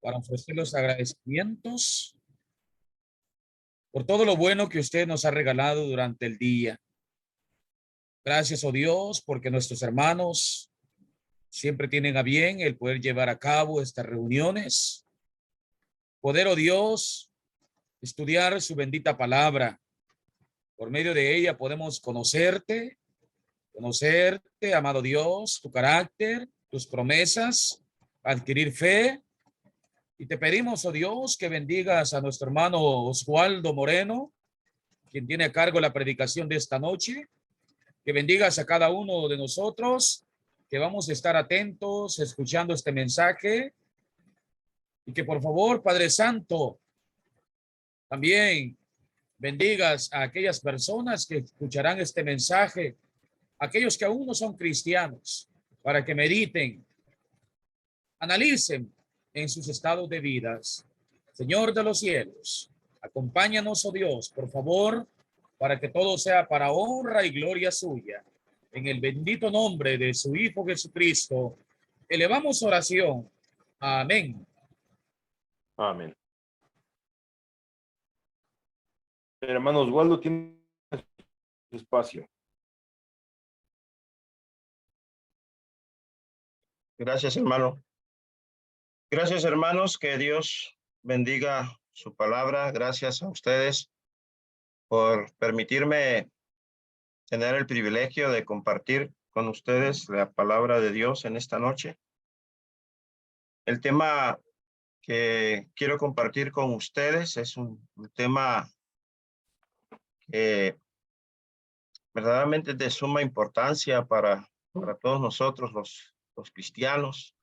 para ofrecer los agradecimientos por todo lo bueno que usted nos ha regalado durante el día. Gracias, oh Dios, porque nuestros hermanos siempre tienen a bien el poder llevar a cabo estas reuniones. Poder, oh Dios, estudiar su bendita palabra. Por medio de ella podemos conocerte, amado Dios, tu carácter, tus promesas, adquirir fe. Y te pedimos, oh Dios, que bendigas a nuestro hermano Oswaldo Moreno, quien tiene a cargo la predicación de esta noche, que bendigas a cada uno de nosotros, que vamos a estar atentos, escuchando este mensaje, y que por favor, Padre Santo, también bendigas a aquellas personas que escucharán este mensaje, aquellos que aún no son cristianos, para que mediten, analicen en sus estados de vidas. Señor de los cielos, acompáñanos, oh Dios, por favor, para que todo sea para honra y gloria suya. En el bendito nombre de su Hijo Jesucristo, elevamos oración. Amén. Amén. Hermano Oswaldo, tiene espacio. Gracias, hermano. Gracias, hermanos. Que Dios bendiga su palabra. Gracias a ustedes por permitirme tener el privilegio de compartir con ustedes la palabra de Dios en esta noche. El tema que quiero compartir con ustedes es un tema que verdaderamente es de suma importancia para todos nosotros los cristianos.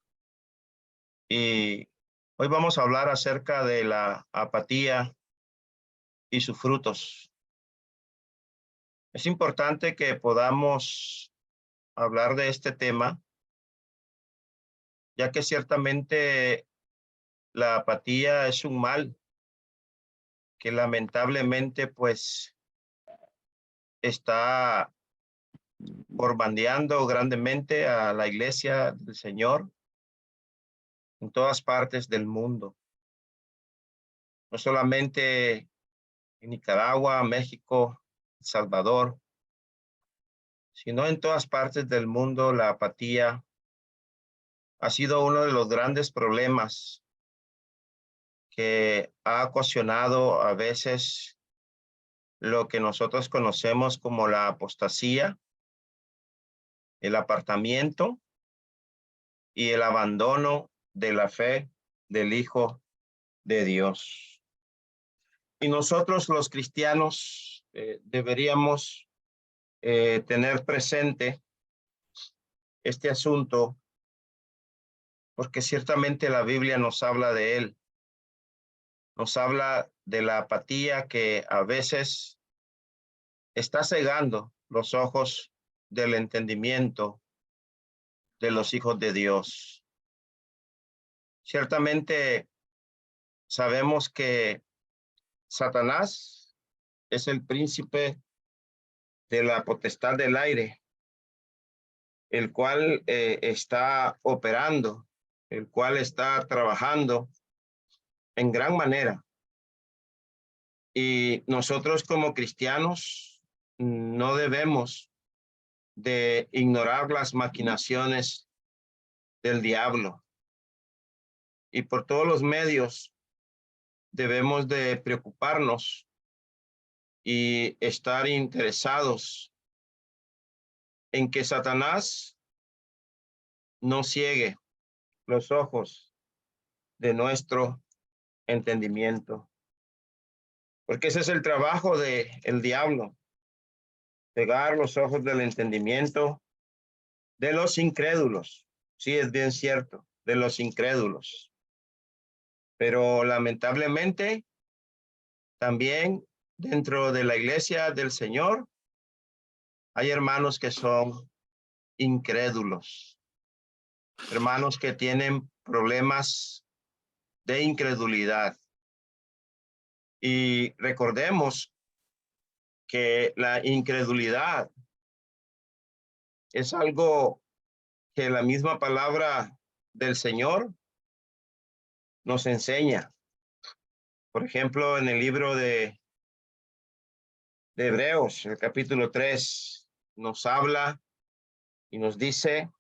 Y hoy vamos a hablar acerca de la apatía y sus frutos. Es importante que podamos hablar de este tema, ya que ciertamente la apatía es un mal que lamentablemente pues está borbandeando grandemente a la iglesia del Señor en todas partes del mundo. No solamente en Nicaragua, México, El Salvador, sino en todas partes del mundo la apatía ha sido uno de los grandes problemas que ha ocasionado a veces lo que nosotros conocemos como la apostasía, el apartamiento y el abandono de la fe del Hijo de Dios. Y nosotros los cristianos deberíamos tener presente este asunto, porque ciertamente la Biblia nos habla de él. Nos habla de la apatía que a veces está cegando los ojos del entendimiento de los hijos de Dios. Ciertamente sabemos que Satanás es el príncipe de la potestad del aire, el cual está operando, el cual está trabajando en gran manera. Y nosotros como cristianos no debemos de ignorar las maquinaciones del diablo. Y por todos los medios debemos de preocuparnos y estar interesados en que Satanás no ciegue los ojos de nuestro entendimiento. Porque ese es el trabajo del diablo, cegar los ojos del entendimiento de los incrédulos. Sí, es bien cierto, de los incrédulos. Pero lamentablemente, también dentro de la iglesia del Señor, hay hermanos que son incrédulos, hermanos que tienen problemas de incredulidad. Y recordemos que la incredulidad es algo que la misma palabra del Señor nos enseña. Por ejemplo, en el libro de Hebreos, el capítulo 3, nos habla y nos dice,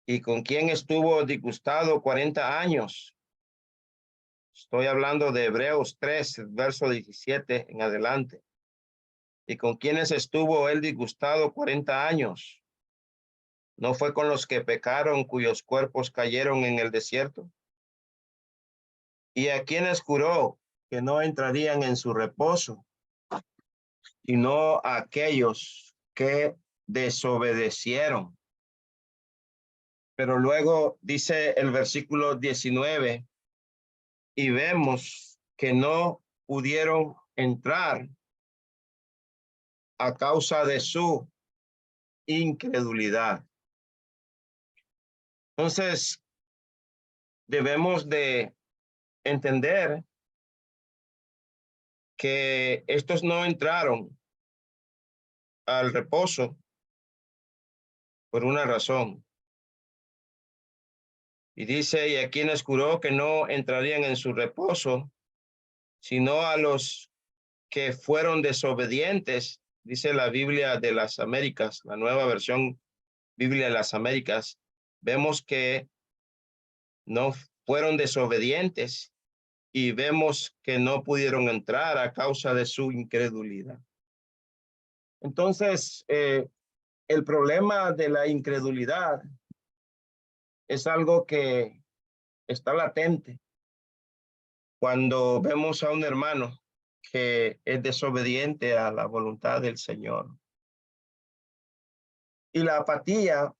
¿y con quién estuvo disgustado 40 años? Estoy hablando de Hebreos 3, verso 17 en adelante. ¿Y con quiénes estuvo él disgustado 40 años? ¿No fue con los que pecaron, cuyos cuerpos cayeron en el desierto? ¿Y a quienes juró que no entrarían en su reposo, sino a aquellos que desobedecieron? Pero luego dice el versículo 19, y vemos que no pudieron entrar a causa de su incredulidad. Entonces, debemos de entender que estos no entraron al reposo por una razón. Y dice, y a quienes juró que no entrarían en su reposo, sino a los que fueron desobedientes, dice la Biblia de las Américas, la nueva versión Biblia de las Américas, vemos que no fueron desobedientes y vemos que no pudieron entrar a causa de su incredulidad. Entonces, el problema de la incredulidad es algo que está latente cuando vemos a un hermano que es desobediente a la voluntad del Señor. Y la apatía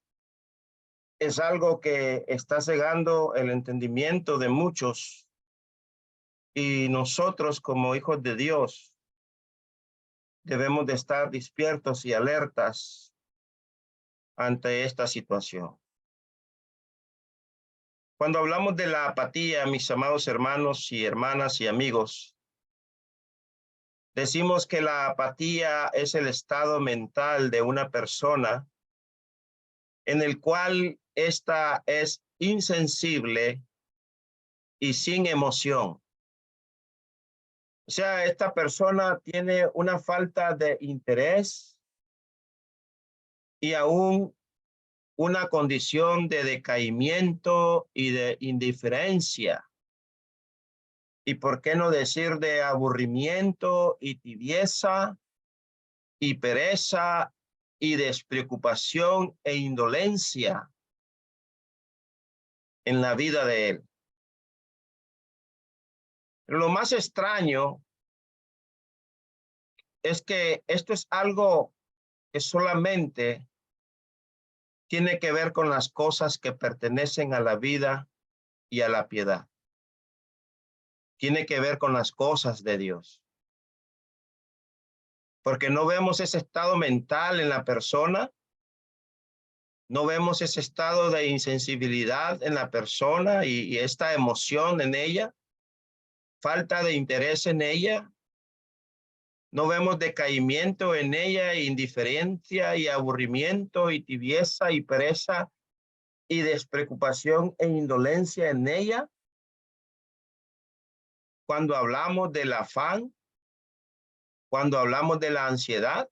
es algo que está cegando el entendimiento de muchos. Y nosotros como hijos de Dios debemos de estar despiertos y alertas ante esta situación. Cuando hablamos de la apatía, mis amados hermanos y hermanas y amigos, decimos que la apatía es el estado mental de una persona en el cual ésta es insensible y sin emoción. O sea, esta persona tiene una falta de interés y aún una condición de decaimiento y de indiferencia. Y por qué no decir de aburrimiento y tibieza y pereza y despreocupación e indolencia en la vida de él. Pero lo más extraño es que esto es algo que solamente tiene que ver con las cosas que pertenecen a la vida y a la piedad. Tiene que ver con las cosas de Dios. Porque no vemos ese estado mental en la persona, no vemos ese estado de insensibilidad en la persona y esta emoción en ella, falta de interés en ella. No vemos decaimiento en ella, indiferencia y aburrimiento y tibieza y pereza y despreocupación e indolencia en ella. Cuando hablamos del afán, cuando hablamos de la ansiedad,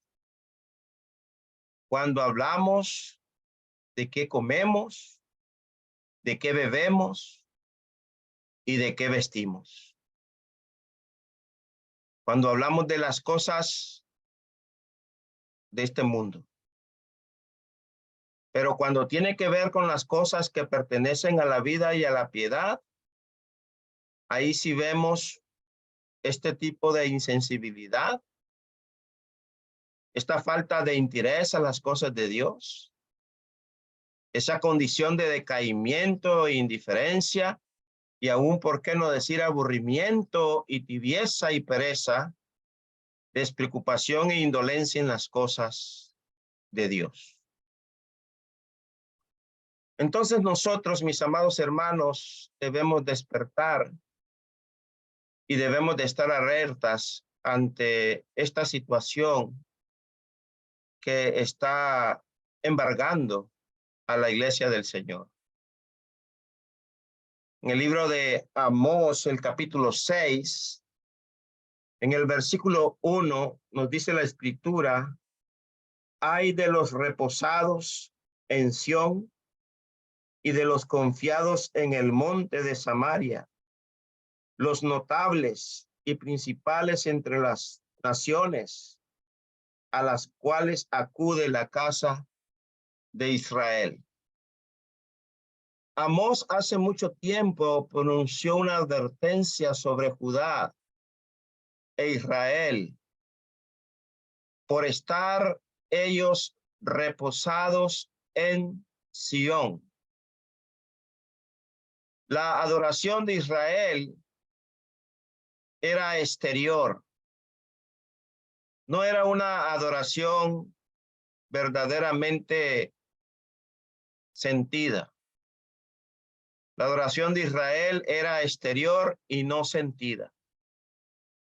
cuando hablamos de qué comemos, de qué bebemos y de qué vestimos. Cuando hablamos de las cosas de este mundo. Pero cuando tiene que ver con las cosas que pertenecen a la vida y a la piedad, ahí sí vemos este tipo de insensibilidad, esta falta de interés a las cosas de Dios, esa condición de decaimiento e indiferencia, y aún, ¿por qué no decir aburrimiento y tibieza y pereza, despreocupación e indolencia en las cosas de Dios? Entonces nosotros, mis amados hermanos, debemos despertar y debemos de estar alertas ante esta situación que está embargando a la iglesia del Señor. En el libro de Amós, el capítulo 6, en el versículo 1, nos dice la escritura: ay de los reposados en Sión y de los confiados en el monte de Samaria, los notables y principales entre las naciones, a las cuales acude la casa de Israel. Amós hace mucho tiempo pronunció una advertencia sobre Judá e Israel por estar ellos reposados en Sión. La adoración de Israel era exterior, no era una adoración verdaderamente sentida. La adoración de Israel era exterior y no sentida.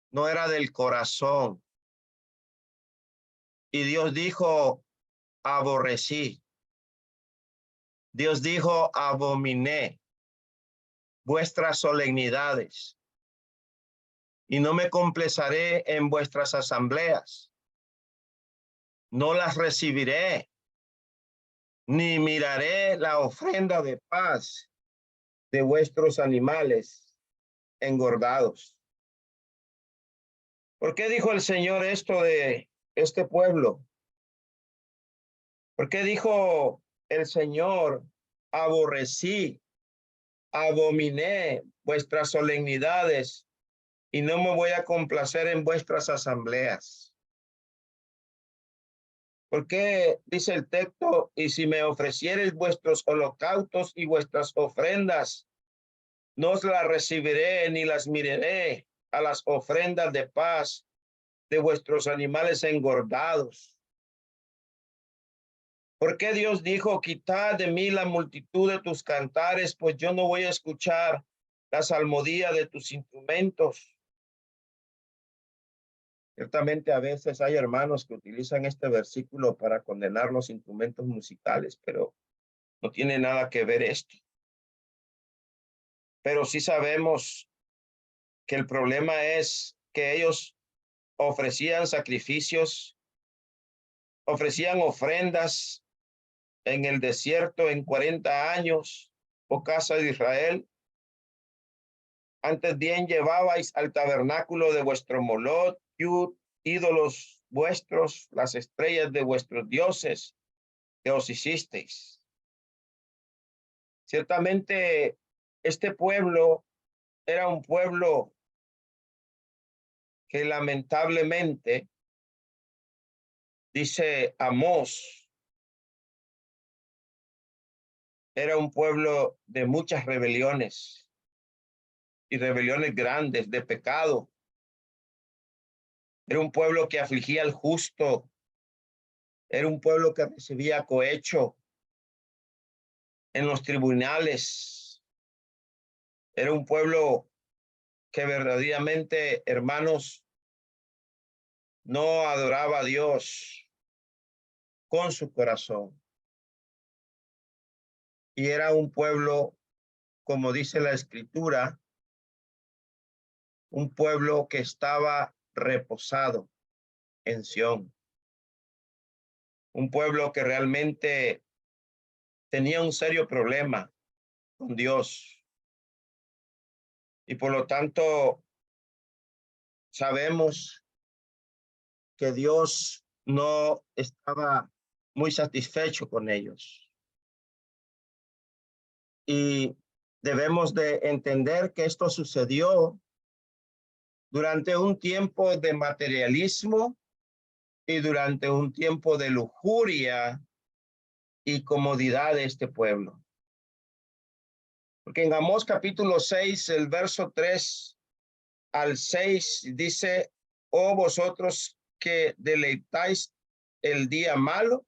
No era del corazón. Y Dios dijo: aborrecí. Dios dijo: abominé vuestras solemnidades y no me complazaré en vuestras asambleas. No las recibiré, ni miraré la ofrenda de paz de vuestros animales engordados. ¿Por qué dijo el Señor esto de este pueblo? ¿Por qué dijo el Señor: aborrecí, abominé vuestras solemnidades y no me voy a complacer en vuestras asambleas? ¿Por qué dice el texto: y si me ofreciereis vuestros holocaustos y vuestras ofrendas, no os las recibiré ni las miraré a las ofrendas de paz de vuestros animales engordados? ¿Por qué Dios dijo: quitad de mí la multitud de tus cantares, pues yo no voy a escuchar la salmodia de tus instrumentos? Ciertamente a veces hay hermanos que utilizan este versículo para condenar los instrumentos musicales, pero no tiene nada que ver esto. Pero sí sabemos que el problema es que ellos ofrecían sacrificios, ofrecían ofrendas en el desierto en 40 años, oh casa de Israel. Antes bien llevabais al tabernáculo de vuestro Moloch, Yud, ídolos vuestros, las estrellas de vuestros dioses que os hicisteis. Ciertamente este pueblo era un pueblo que lamentablemente, dice Amós, era un pueblo de muchas rebeliones y rebeliones grandes de pecado. Era un pueblo que afligía al justo. Era un pueblo que recibía cohecho en los tribunales. Era un pueblo que verdaderamente, hermanos, no adoraba a Dios con su corazón. Y era un pueblo, como dice la escritura, un pueblo que estaba reposado en Sión. Un pueblo que realmente tenía un serio problema con Dios. Y por lo tanto, sabemos que Dios no estaba muy satisfecho con ellos. Y debemos de entender que esto sucedió durante un tiempo de materialismo y durante un tiempo de lujuria y comodidad de este pueblo. Porque en Amós capítulo 6, el verso 3 al 6 dice: oh vosotros que deleitáis el día malo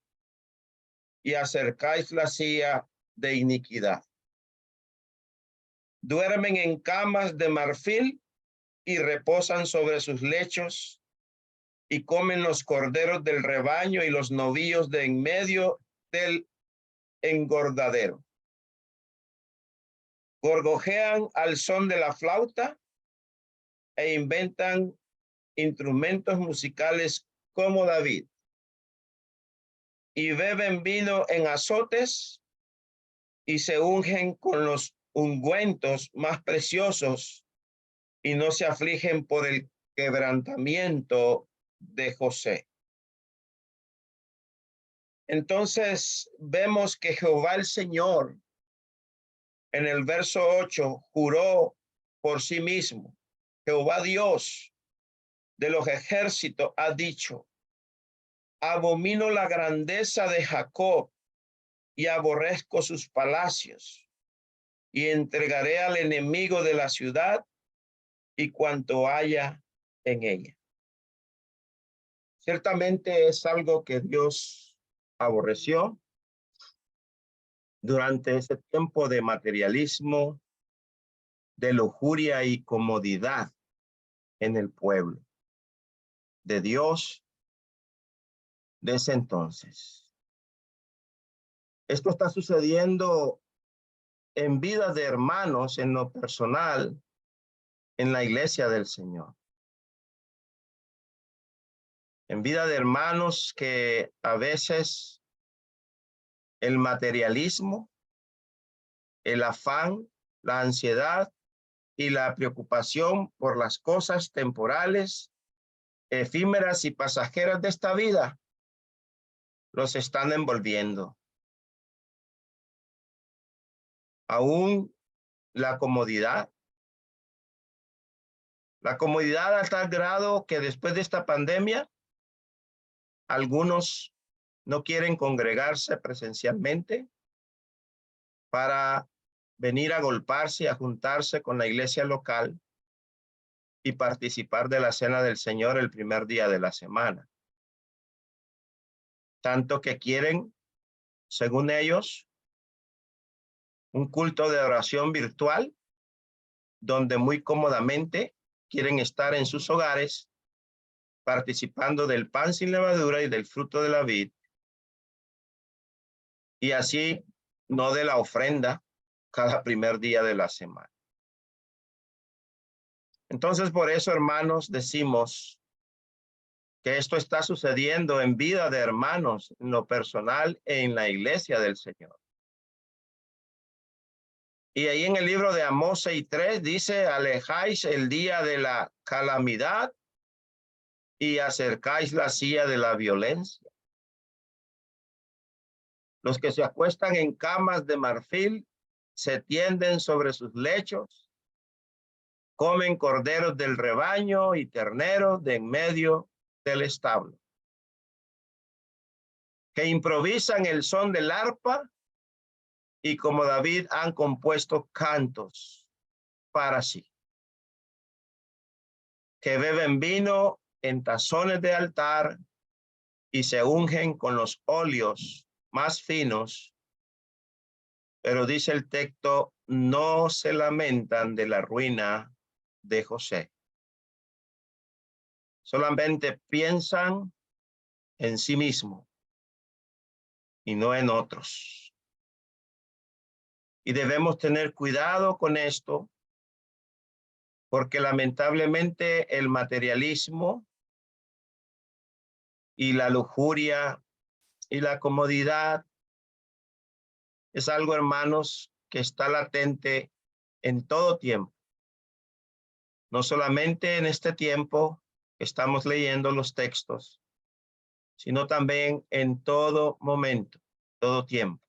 y acercáis la silla de iniquidad. Duermen en camas de marfil y reposan sobre sus lechos y comen los corderos del rebaño y los novillos de en medio del engordadero. gorgojean al son de la flauta e inventan instrumentos musicales como David, y beben vino en azotes y se ungen con los ungüentos más preciosos y no se afligen por el quebrantamiento de José. Entonces vemos que Jehová el Señor en el verso 8 juró por sí mismo. Jehová Dios de los ejércitos ha dicho: abomino la grandeza de Jacob y aborrezco sus palacios, y entregaré al enemigo de la ciudad y cuanto haya en ella. Ciertamente es algo que Dios aborreció durante ese tiempo de materialismo, de lujuria y comodidad en el pueblo de Dios de ese entonces. Esto está sucediendo en vida de hermanos, en lo personal, en la iglesia del Señor. En vida de hermanos que a veces el materialismo, el afán, la ansiedad y la preocupación por las cosas temporales, efímeras y pasajeras de esta vida los están envolviendo. Aún la comodidad a tal grado que después de esta pandemia, algunos no quieren congregarse presencialmente para venir a agolparse y a juntarse con la iglesia local y participar de la cena del Señor el primer día de la semana. Tanto que quieren, según ellos, un culto de oración virtual, donde muy cómodamente quieren estar en sus hogares, participando del pan sin levadura y del fruto de la vid, y así no de la ofrenda cada primer día de la semana. Entonces, por eso, hermanos, decimos que esto está sucediendo en vida de hermanos, en lo personal e en la iglesia del Señor. Y ahí en el libro de Amós 6:3 dice: alejáis el día de la calamidad y acercáis la silla de la violencia. Los que se acuestan en camas de marfil se tienden sobre sus lechos, comen corderos del rebaño y terneros de en medio del establo, que improvisan el son del arpa y como David han compuesto cantos para sí, que beben vino en tazones de altar y se ungen con los óleos más finos, pero dice el texto, no se lamentan de la ruina de José. Solamente piensan en sí mismo y no en otros. Y debemos tener cuidado con esto, porque lamentablemente el materialismo y la lujuria y la comodidad es algo, hermanos, que está latente en todo tiempo. No solamente en este tiempo que estamos leyendo los textos, sino también en todo momento, todo tiempo.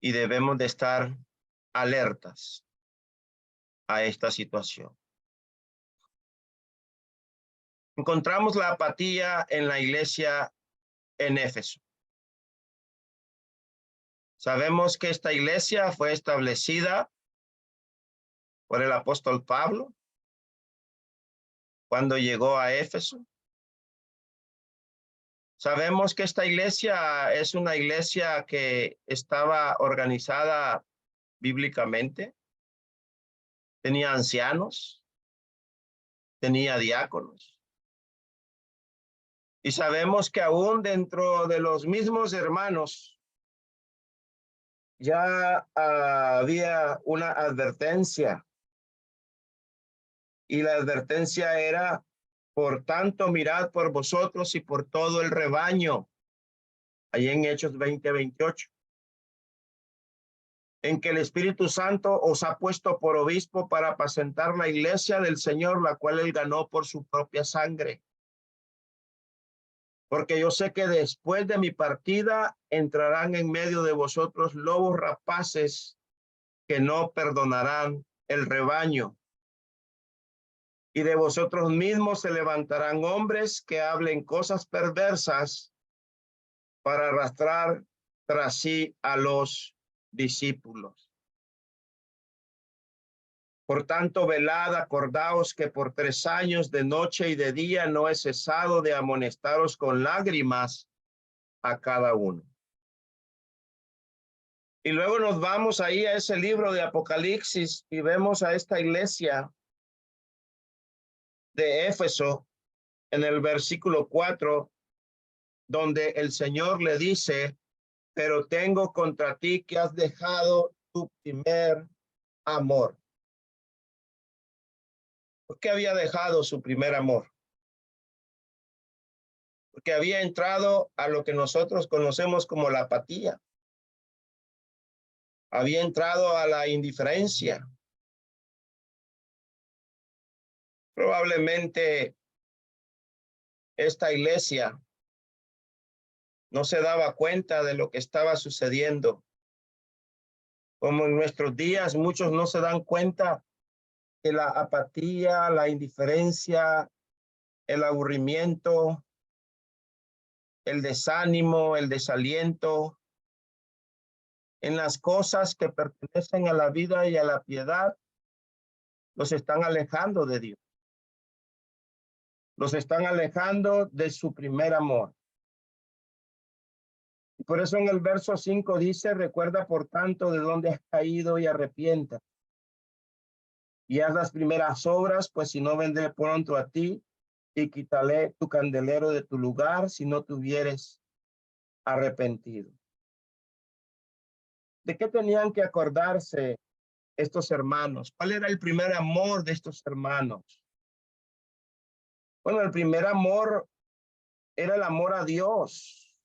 Y debemos de estar alertas a esta situación. Encontramos la apatía en la iglesia en Éfeso. Sabemos que esta iglesia fue establecida por el apóstol Pablo cuando llegó a Éfeso. Sabemos que esta iglesia es una iglesia que estaba organizada bíblicamente. Tenía ancianos, tenía diáconos. Y sabemos que aún dentro de los mismos hermanos ya había una advertencia, y la advertencia era: por tanto, mirad por vosotros y por todo el rebaño, ahí en Hechos 20:28, en que el Espíritu Santo os ha puesto por obispo para apacentar la iglesia del Señor, la cual él ganó por su propia sangre. Porque yo sé que después de mi partida entrarán en medio de vosotros lobos rapaces que no perdonarán el rebaño. Y de vosotros mismos se levantarán hombres que hablen cosas perversas para arrastrar tras sí a los discípulos. Por tanto, velad, acordaos que por 3 años de noche y de día no he cesado de amonestaros con lágrimas a cada uno. Y luego nos vamos ahí a ese libro de Apocalipsis y vemos a esta iglesia de Éfeso en el versículo 4, donde el Señor le dice: pero tengo contra ti que has dejado tu primer amor. ¿Por qué había dejado su primer amor? Porque había entrado a lo que nosotros conocemos como la apatía. Había entrado a la indiferencia. Probablemente esta iglesia no se daba cuenta de lo que estaba sucediendo. Como en nuestros días, muchos no se dan cuenta que la apatía, la indiferencia, el aburrimiento, el desánimo, el desaliento en las cosas que pertenecen a la vida y a la piedad, los están alejando de Dios. Los están alejando de su primer amor. Y por eso en el verso 5 dice: recuerda por tanto de dónde has caído y arrepienta. Y haz las primeras obras, pues si no, vendré pronto a ti y quitaré tu candelero de tu lugar si no te hubieres arrepentido. ¿De qué tenían que acordarse estos hermanos? ¿Cuál era el primer amor de estos hermanos? Bueno, el primer amor era el amor a Dios.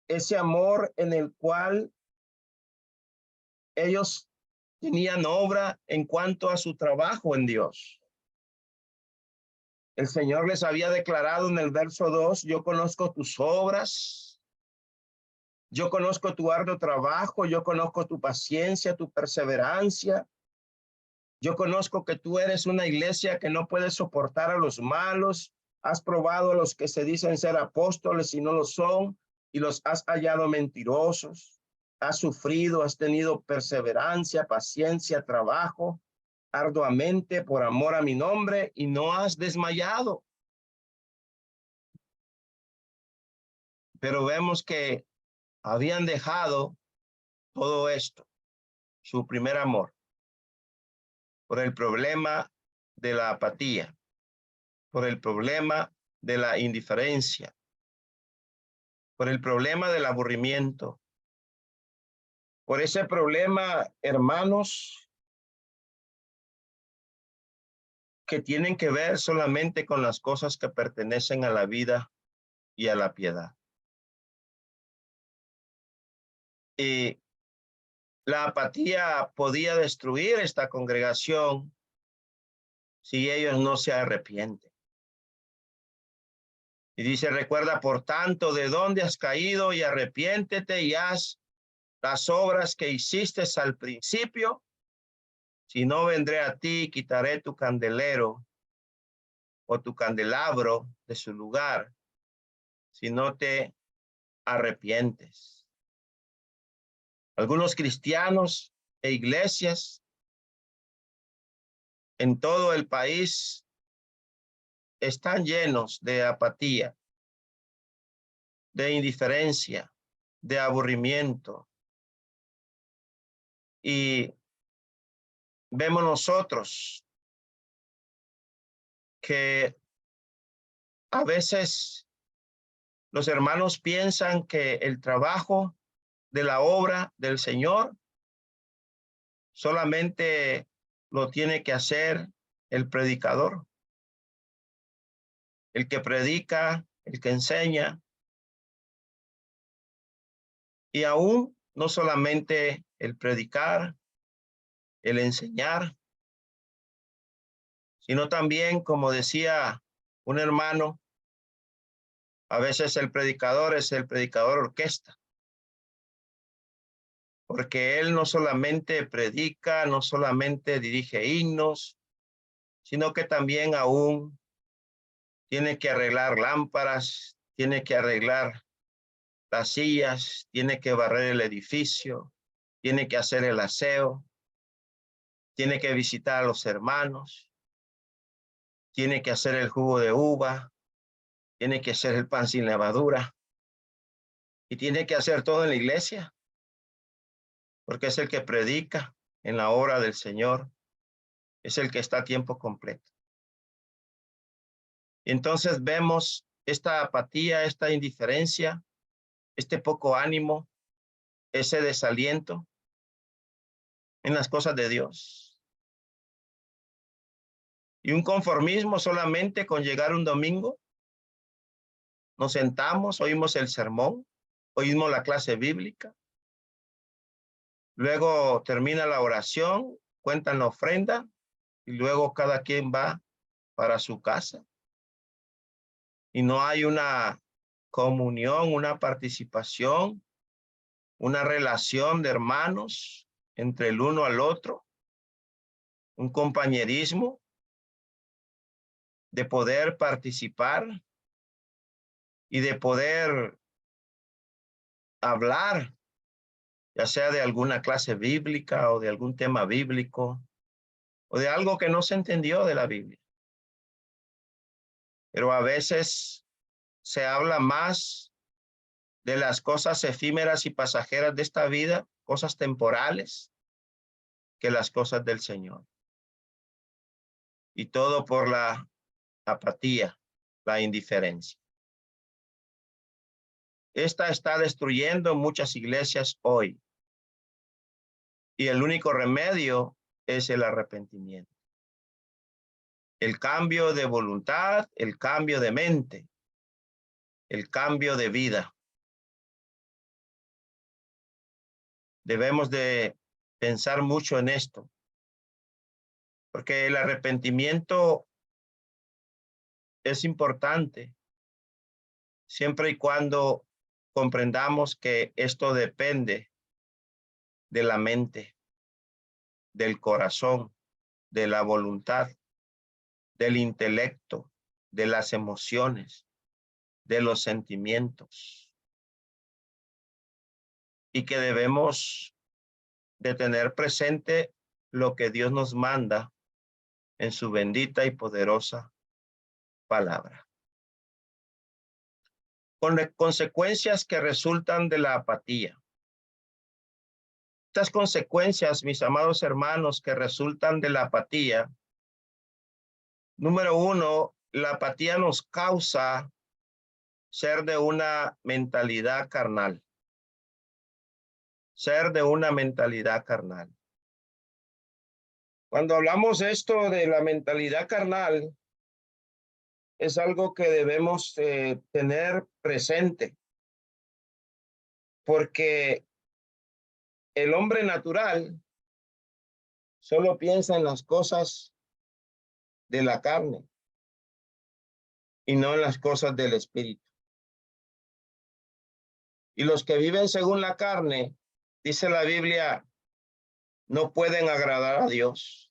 Ese amor en el cual ellos tenían obra en cuanto a su trabajo en Dios. El Señor les había declarado en el verso 2: yo conozco tus obras, yo conozco tu arduo trabajo, yo conozco tu paciencia, tu perseverancia. Yo conozco que tú eres una iglesia que no puede soportar a los malos. Has probado a los que se dicen ser apóstoles y no lo son, y los has hallado mentirosos. Has sufrido, has tenido perseverancia, paciencia, trabajo arduamente por amor a mi nombre y no has desmayado. Pero vemos que habían dejado todo esto, su primer amor, por el problema de la apatía, por el problema de la indiferencia, por el problema del aburrimiento, por ese problema, hermanos, que tienen que ver solamente con las cosas que pertenecen a la vida y a la piedad. Y la apatía podía destruir esta congregación si ellos no se arrepienten. Y dice: recuerda por tanto de dónde has caído y arrepiéntete y haz las obras que hiciste al principio. Si no, vendré a ti y quitaré tu candelero o tu candelabro de su lugar, si no te arrepientes. Algunos cristianos e iglesias en todo el país están llenos de apatía, de indiferencia, de aburrimiento. Y vemos nosotros que a veces los hermanos piensan que el trabajo de la obra del Señor solamente lo tiene que hacer el predicador, el que predica, el que enseña. Y aún no solamente el predicar, el enseñar, sino también, como decía un hermano, a veces el predicador es el predicador orquesta, porque él no solamente predica, no solamente dirige himnos, sino que también aún tiene que arreglar lámparas, tiene que arreglar las sillas, tiene que barrer el edificio, tiene que hacer el aseo, tiene que visitar a los hermanos, tiene que hacer el jugo de uva, tiene que hacer el pan sin levadura y tiene que hacer todo en la iglesia, porque es el que predica en la obra del Señor, es el que está a tiempo completo. Entonces vemos esta apatía, esta indiferencia, este poco ánimo, ese desaliento en las cosas de Dios. Y un conformismo solamente con llegar un domingo. Nos sentamos, oímos el sermón, oímos la clase bíblica. Luego termina la oración, cuentan la ofrenda y luego cada quien va para su casa. Y no hay una comunión, una participación, una relación de hermanos entre el uno al otro, un compañerismo de poder participar y de poder hablar, ya sea de alguna clase bíblica o de algún tema bíblico o de algo que no se entendió de la Biblia. Pero a veces se habla más de las cosas efímeras y pasajeras de esta vida, cosas temporales, que las cosas del Señor. Y todo por la apatía, la indiferencia. Esta está destruyendo muchas iglesias hoy. Y el único remedio es el arrepentimiento. El cambio de voluntad, el cambio de mente, el cambio de vida. Debemos de pensar mucho en esto, porque el arrepentimiento es importante siempre y cuando comprendamos que esto depende de la mente, del corazón, de la voluntad, del intelecto, de las emociones, de los sentimientos. Y que debemos de tener presente lo que Dios nos manda en su bendita y poderosa palabra. Con consecuencias que resultan de la apatía. Estas consecuencias, mis amados hermanos, que resultan de la apatía. Número uno, la apatía nos causa ser de una mentalidad carnal. Ser de una mentalidad carnal. Cuando hablamos esto de la mentalidad carnal, es algo que debemos tener presente, porque el hombre natural solo piensa en las cosas de la carne y no en las cosas del espíritu. Y los que viven según la carne, dice la Biblia, no pueden agradar a Dios,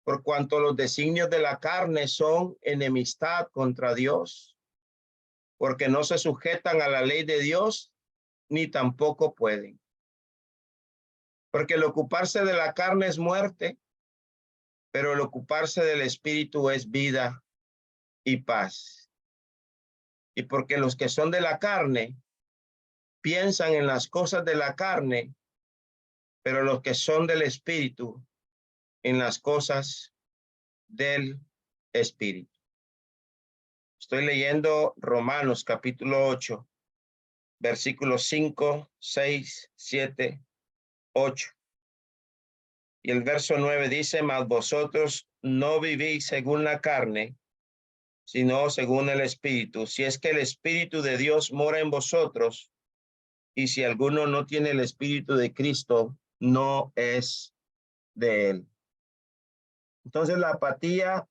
por cuanto los designios de la carne son enemistad contra Dios, porque no se sujetan a la ley de Dios, ni tampoco pueden. Porque el ocuparse de la carne es muerte, pero el ocuparse del espíritu es vida y paz. Y porque los que son de la carne piensan en las cosas de la carne, pero los que son del espíritu en las cosas del espíritu. Estoy leyendo Romanos capítulo 8, versículos 5, 6, 7, 8. Y el verso 9 dice, mas vosotros no vivís según la carne, sino según el Espíritu. Si es que el Espíritu de Dios mora en vosotros, y si alguno no tiene el Espíritu de Cristo, no es de él. Entonces la apatía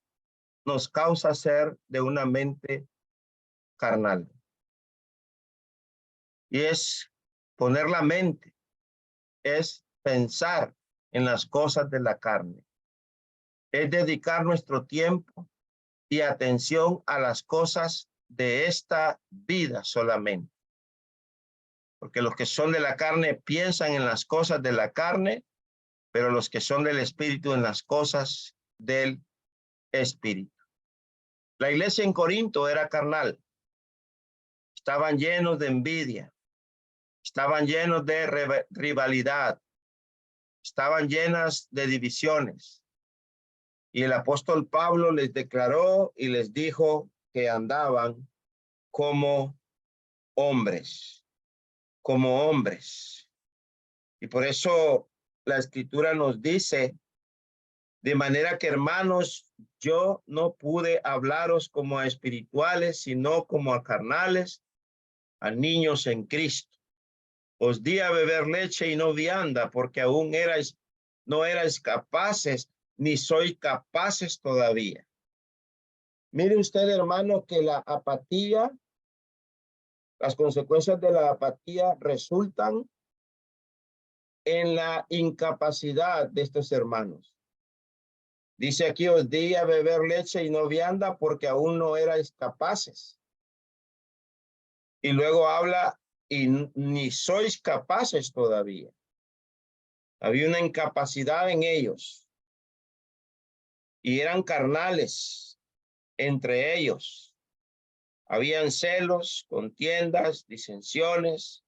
nos causa ser de una mente carnal. Y es poner la mente, es pensar en las cosas de la carne. Es dedicar nuestro tiempo y atención a las cosas de esta vida solamente. Porque los que son de la carne piensan en las cosas de la carne, pero los que son del Espíritu en las cosas del Espíritu. La iglesia en Corinto era carnal. Estaban llenos de envidia. Estaban llenos de rivalidad. Estaban llenas de divisiones. Y el apóstol Pablo les declaró y les dijo que andaban como hombres, como hombres. Y por eso la escritura nos dice, de manera que hermanos, yo no pude hablaros como a espirituales, sino como a carnales, a niños en Cristo. Os di a beber leche y no vianda, porque aún no erais capaces, ni sois capaces todavía. Mire usted, hermano, que la apatía, las consecuencias de la apatía resultan en la incapacidad de estos hermanos. Dice aquí, os di a beber leche y no vianda porque aún no erais capaces. Y luego habla, y ni sois capaces todavía. Había una incapacidad en ellos. Y eran carnales entre ellos. Habían celos, contiendas, disensiones.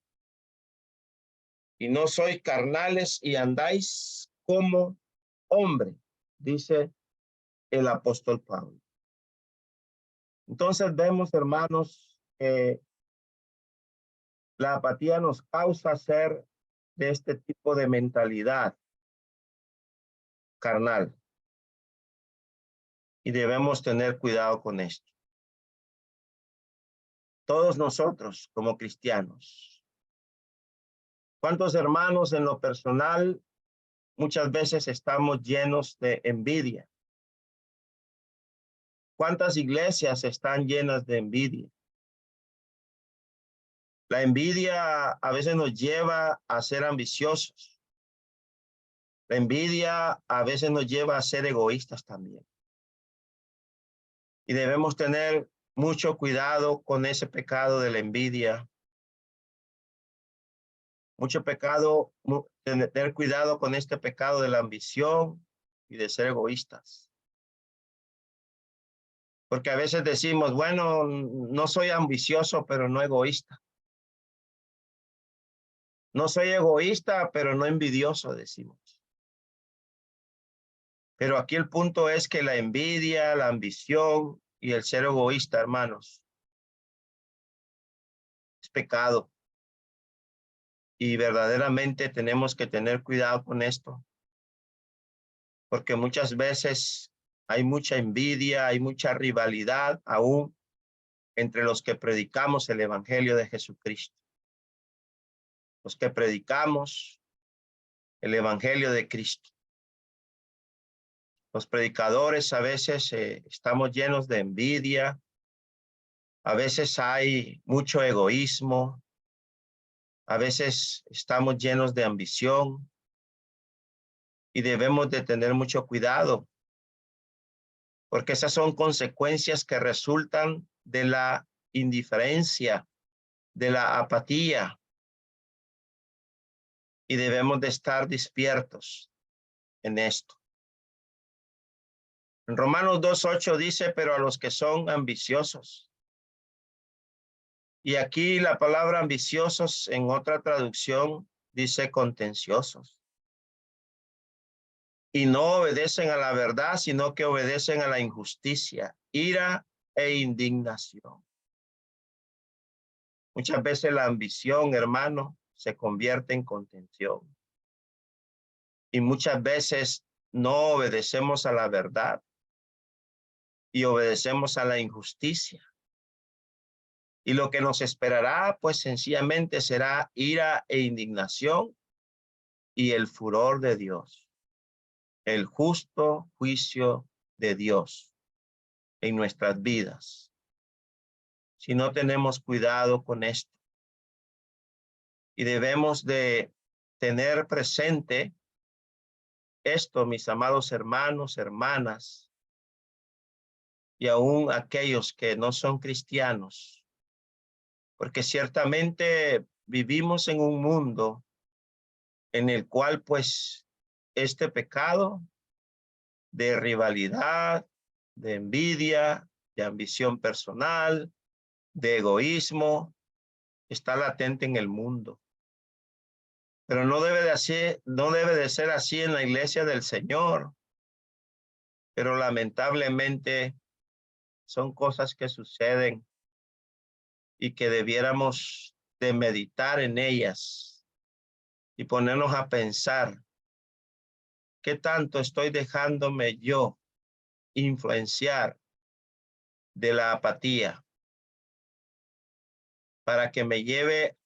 Y no sois carnales y andáis como hombre, dice el apóstol Pablo. Entonces vemos, hermanos, que la apatía nos causa ser de este tipo de mentalidad carnal. Y debemos tener cuidado con esto. Todos nosotros como cristianos. ¿Cuántos hermanos en lo personal muchas veces estamos llenos de envidia? ¿Cuántas iglesias están llenas de envidia? La envidia a veces nos lleva a ser ambiciosos. La envidia a veces nos lleva a ser egoístas también. Y debemos tener mucho cuidado con ese pecado de la envidia. Tener cuidado con este pecado de la ambición y de ser egoístas. Porque a veces decimos, bueno, no soy ambicioso, pero no egoísta. No soy egoísta, pero no envidioso, decimos. Pero aquí el punto es que la envidia, la ambición y el ser egoísta, hermanos, es pecado. Y verdaderamente tenemos que tener cuidado con esto. Porque muchas veces hay mucha envidia, hay mucha rivalidad aún entre los que predicamos el evangelio de Jesucristo. Los que predicamos el evangelio de Cristo. Los predicadores a veces estamos llenos de envidia, a veces hay mucho egoísmo, a veces estamos llenos de ambición y debemos de tener mucho cuidado, porque esas son consecuencias que resultan de la indiferencia, de la apatía, y debemos de estar despiertos en esto. En Romanos 2:8 dice, pero a los que son ambiciosos. Y aquí la palabra ambiciosos en otra traducción dice contenciosos. Y no obedecen a la verdad, sino que obedecen a la injusticia, ira e indignación. Muchas veces la ambición, hermano, se convierte en contención. Y muchas veces no obedecemos a la verdad y obedecemos a la injusticia. Y lo que nos esperará, pues sencillamente será ira e indignación y el furor de Dios, el justo juicio de Dios en nuestras vidas. Si no tenemos cuidado con esto. Y debemos de tener presente esto, mis amados hermanos, hermanas, y aún aquellos que no son cristianos, porque ciertamente vivimos en un mundo en el cual pues este pecado de rivalidad, de envidia, de ambición personal, de egoísmo, está latente en el mundo. Pero no debe de ser así en la iglesia del Señor. Pero lamentablemente son cosas que suceden y que debiéramos de meditar en ellas y ponernos a pensar qué tanto estoy dejándome yo influenciar de la apatía para que me lleve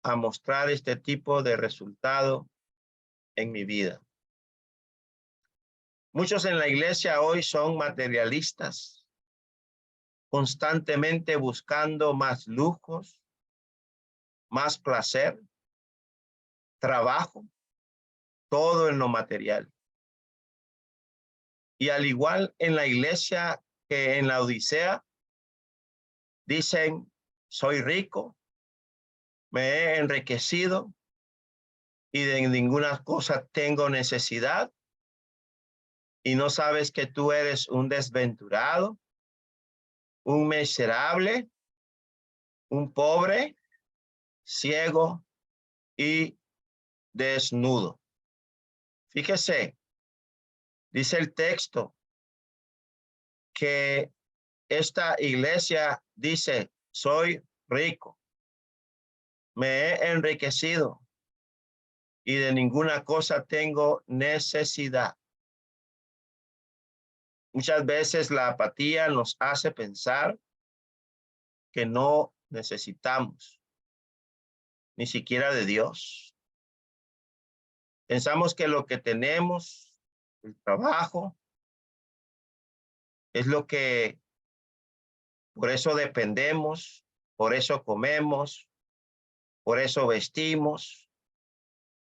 a mostrar este tipo de resultado en mi vida. Muchos en la iglesia hoy son materialistas, constantemente buscando más lujos, más placer, trabajo, todo en lo material. Y al igual en la iglesia que en la Odisea, dicen, soy rico, me he enriquecido y de ninguna cosa tengo necesidad. Y no sabes que tú eres un desventurado, un miserable, un pobre, ciego y desnudo. Fíjese, dice el texto que esta iglesia dice, soy rico, me he enriquecido y de ninguna cosa tengo necesidad. Muchas veces la apatía nos hace pensar que no necesitamos ni siquiera de Dios. Pensamos que lo que tenemos, el trabajo, es lo que, por eso dependemos, por eso comemos, por eso vestimos,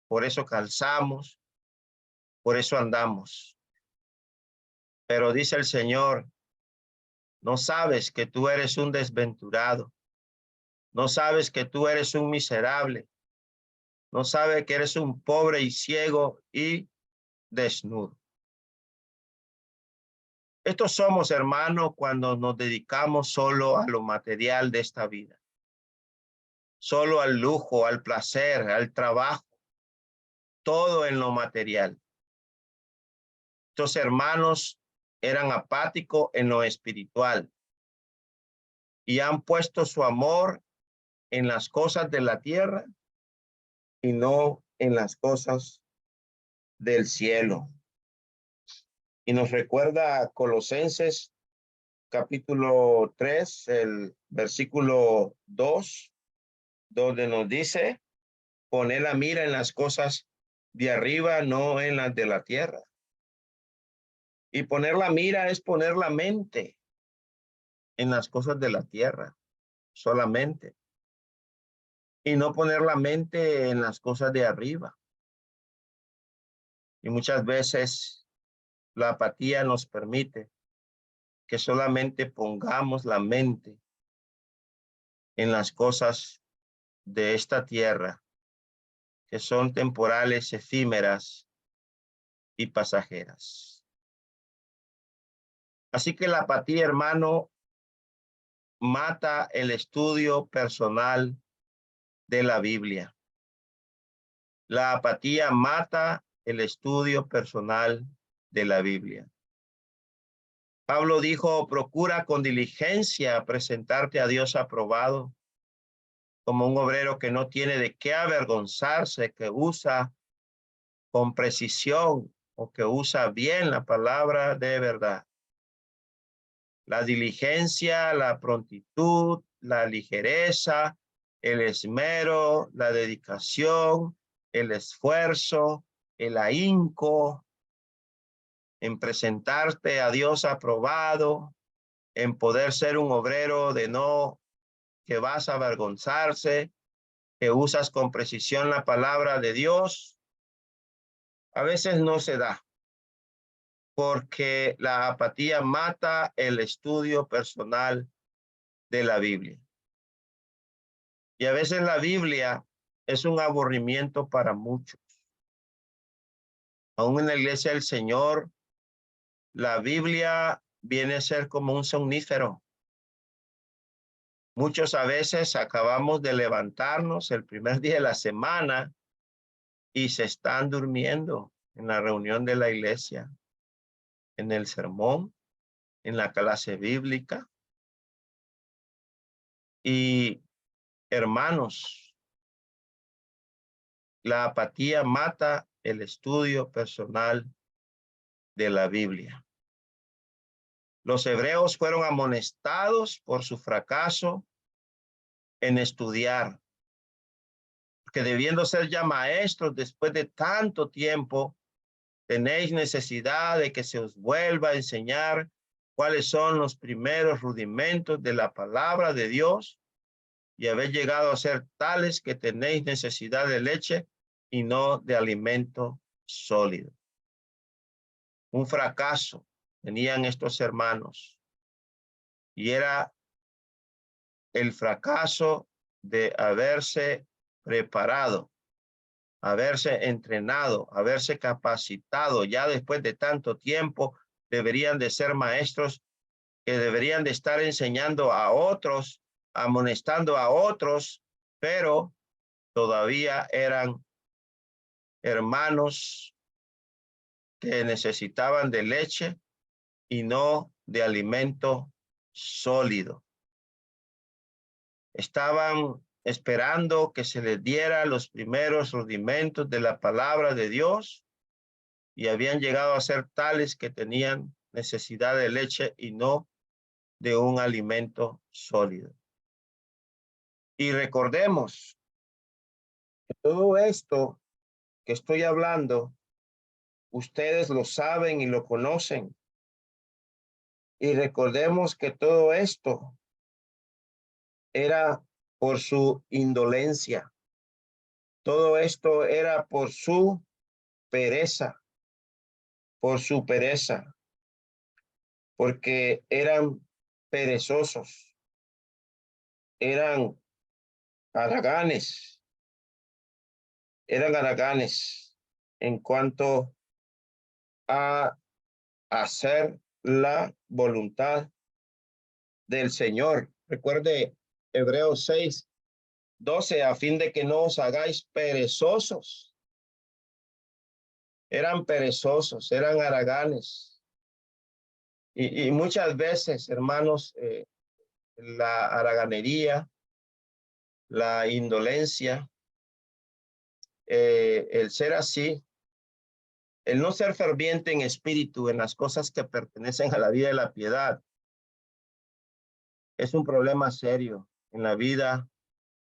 por eso calzamos, por eso andamos. Pero dice el Señor, no sabes que tú eres un desventurado, no sabes que tú eres un miserable, no sabes que eres un pobre y ciego y desnudo. Estos somos, hermanos, cuando nos dedicamos solo a lo material de esta vida, solo al lujo, al placer, al trabajo, todo en lo material. Estos hermanos eran apáticos en lo espiritual y han puesto su amor en las cosas de la tierra y no en las cosas del cielo. Y nos recuerda Colosenses capítulo 3, el versículo 2, donde nos dice, poner la mira en las cosas de arriba, no en las de la tierra. Y poner la mira es poner la mente en las cosas de la tierra solamente. Y no poner la mente en las cosas de arriba. Y muchas veces la apatía nos permite que solamente pongamos la mente en las cosas de esta tierra, que son temporales, efímeras y pasajeras. Así que la apatía, hermano, mata el estudio personal de la Biblia. La apatía mata el estudio personal de la Biblia. Pablo dijo, procura con diligencia presentarte a Dios aprobado, como un obrero que no tiene de qué avergonzarse, que usa con precisión o que usa bien la palabra de verdad. La diligencia, la prontitud, la ligereza, el esmero, la dedicación, el esfuerzo, el ahínco en presentarte a Dios aprobado, en poder ser un obrero de no que vas a avergonzarse, que usas con precisión la palabra de Dios, a veces no se da, porque la apatía mata el estudio personal de la Biblia. Y a veces la Biblia es un aburrimiento para muchos. Aún en la iglesia del Señor, la Biblia viene a ser como un somnífero. Muchos a veces acabamos de levantarnos el primer día de la semana y se están durmiendo en la reunión de la iglesia, en el sermón, en la clase bíblica. Y hermanos, la apatía mata el estudio personal de la Biblia. Los hebreos fueron amonestados por su fracaso en estudiar, que debiendo ser ya maestros después de tanto tiempo, tenéis necesidad de que se os vuelva a enseñar cuáles son los primeros rudimentos de la palabra de Dios y habéis llegado a ser tales que tenéis necesidad de leche y no de alimento sólido. Un fracaso tenían estos hermanos y era el fracaso de haberse preparado, haberse entrenado, haberse capacitado. Ya después de tanto tiempo deberían de ser maestros que deberían de estar enseñando a otros, amonestando a otros, pero todavía eran hermanos que necesitaban de leche y no de alimento sólido. Estaban esperando que se les diera los primeros rudimentos de la palabra de Dios y habían llegado a ser tales que tenían necesidad de leche y no de un alimento sólido. Y recordemos que todo esto que estoy hablando, ustedes lo saben y lo conocen. Y recordemos que todo esto era por su indolencia. Todo esto era por su pereza, porque eran perezosos, eran haraganes, en cuanto a hacer la voluntad del Señor. Recuerde Hebreos 6:12, a fin de que no os hagáis perezosos. Eran perezosos, eran haraganes. Y muchas veces, hermanos, la haraganería, la indolencia, el ser así, el no ser ferviente en espíritu en las cosas que pertenecen a la vida de la piedad, es un problema serio en la vida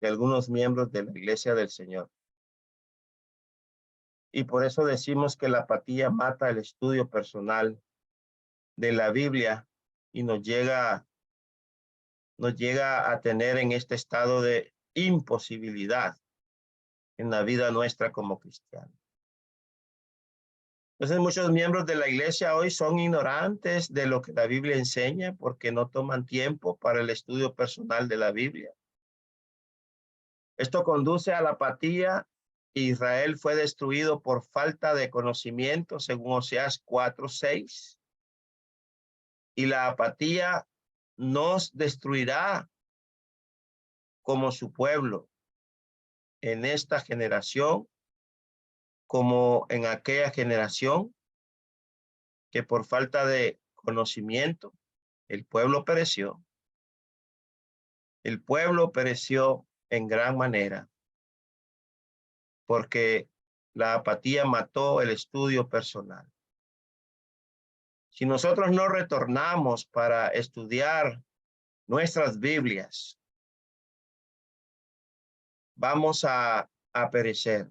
de algunos miembros de la Iglesia del Señor. Y por eso decimos que la apatía mata el estudio personal de la Biblia y nos llega a tener en este estado de imposibilidad en la vida nuestra como cristianos. Entonces muchos miembros de la iglesia hoy son ignorantes de lo que la Biblia enseña porque no toman tiempo para el estudio personal de la Biblia. Esto conduce a la apatía. Israel fue destruido por falta de conocimiento, según Oseas 4:6. Y la apatía nos destruirá como su pueblo en esta generación, como en aquella generación que por falta de conocimiento el pueblo pereció. El pueblo pereció en gran manera, porque la apatía mató el estudio personal. Si nosotros no retornamos para estudiar nuestras Biblias, vamos a perecer.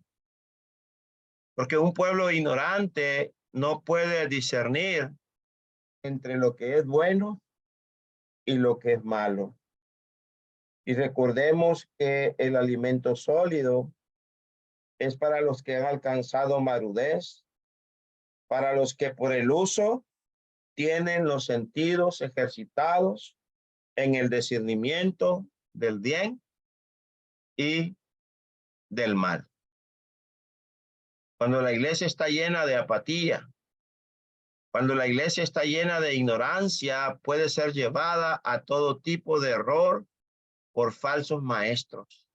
Porque un pueblo ignorante no puede discernir entre lo que es bueno y lo que es malo. Y recordemos que el alimento sólido es para los que han alcanzado madurez, para los que por el uso tienen los sentidos ejercitados en el discernimiento del bien y del mal. Cuando la iglesia está llena de apatía, cuando la iglesia está llena de ignorancia, puede ser llevada a todo tipo de error por falsos maestros.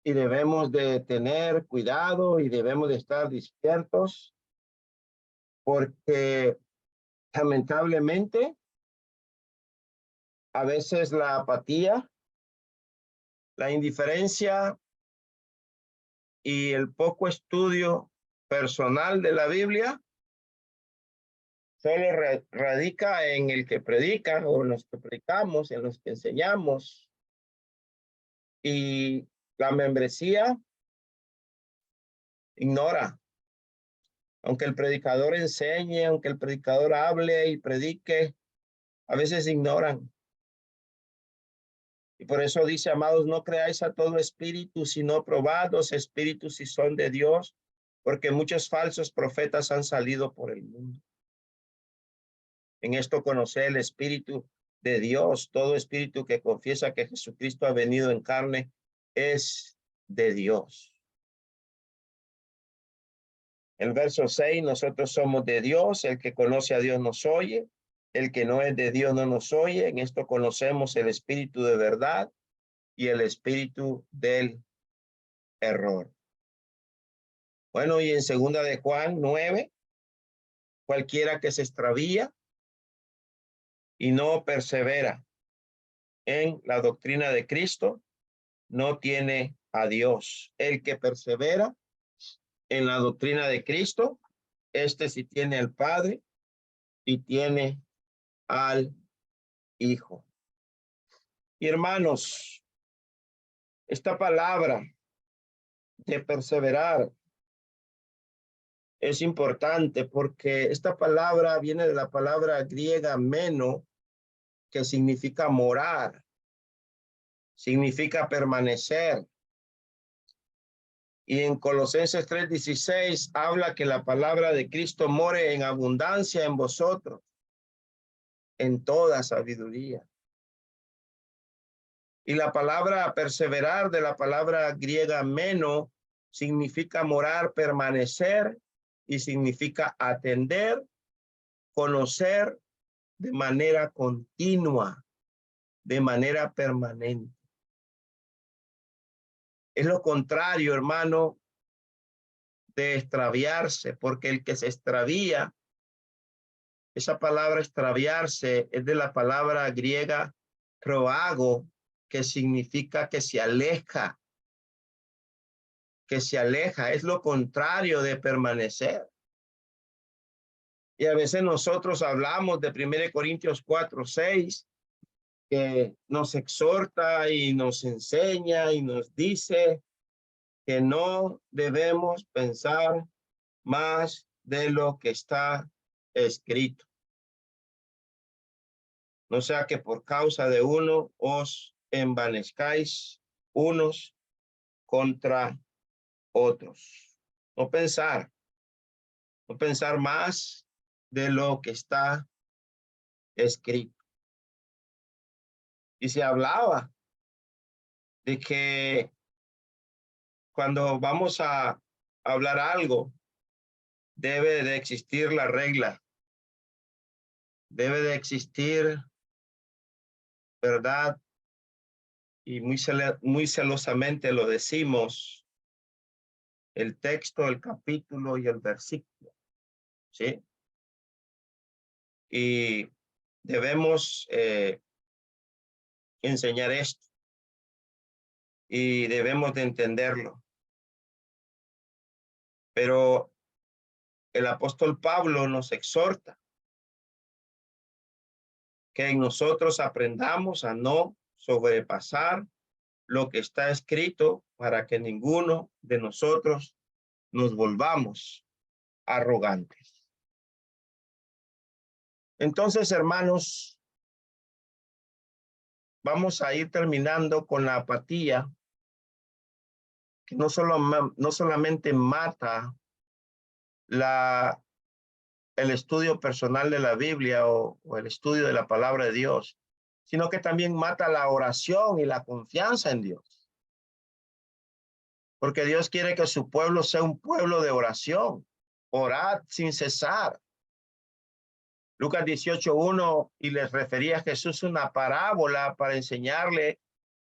Y debemos de tener cuidado y debemos de estar despiertos, porque lamentablemente a veces la apatía, la indiferencia y el poco estudio personal de la Biblia solo radica en el que predica o en los que predicamos, en los que enseñamos. Y la membresía ignora. Aunque el predicador enseñe, aunque el predicador hable y predique, a veces ignoran. Y por eso dice, amados, no creáis a todo espíritu, sino probad los espíritus si son de Dios, porque muchos falsos profetas han salido por el mundo. En esto conoce el espíritu de Dios. Todo espíritu que confiesa que Jesucristo ha venido en carne es de Dios. El verso 6, nosotros somos de Dios, el que conoce a Dios nos oye, el que no es de Dios no nos oye. En esto conocemos el espíritu de verdad y el espíritu del error. Bueno, y en segunda de Juan 9, cualquiera que se extravía y no persevera en la doctrina de Cristo, no tiene a Dios. El que persevera en la doctrina de Cristo, este sí tiene al Padre y tiene al Hijo. Y hermanos, esta palabra de perseverar es importante porque esta palabra viene de la palabra griega meno, que significa morar, significa permanecer. Y en Colosenses 3:16 habla que la palabra de Cristo more en abundancia en vosotros, en toda sabiduría. Y la palabra perseverar, de la palabra griega meno, significa morar, permanecer, y significa atender, conocer de manera continua, de manera permanente. Es lo contrario, hermano, de extraviarse, porque el que se extravía, esa palabra extraviarse es de la palabra griega proago, que significa que se aleja, es lo contrario de permanecer. Y a veces nosotros hablamos de 1 Corintios 4:6, que nos exhorta y nos enseña y nos dice que no debemos pensar más de lo que está escrito. No sea que por causa de uno os envanezcáis unos contra otros. No pensar más de lo que está escrito. Y se hablaba de que cuando vamos a hablar algo, debe de existir la regla, debe de existir verdad, y muy celosamente lo decimos, el texto, el capítulo y el versículo, ¿sí? Y debemos enseñar esto. y debemos de entenderlo. Pero el apóstol Pablo nos exhorta que en nosotros aprendamos a no sobrepasar lo que está escrito para que ninguno de nosotros nos volvamos arrogantes. Entonces, hermanos, vamos a ir terminando con la apatía, que no solamente mata el estudio personal de la Biblia o el estudio de la palabra de Dios, sino que también mata la oración y la confianza en Dios. Porque Dios quiere que su pueblo sea un pueblo de oración. Orad sin cesar. Lucas 18:1, y les refería a Jesús una parábola para enseñarle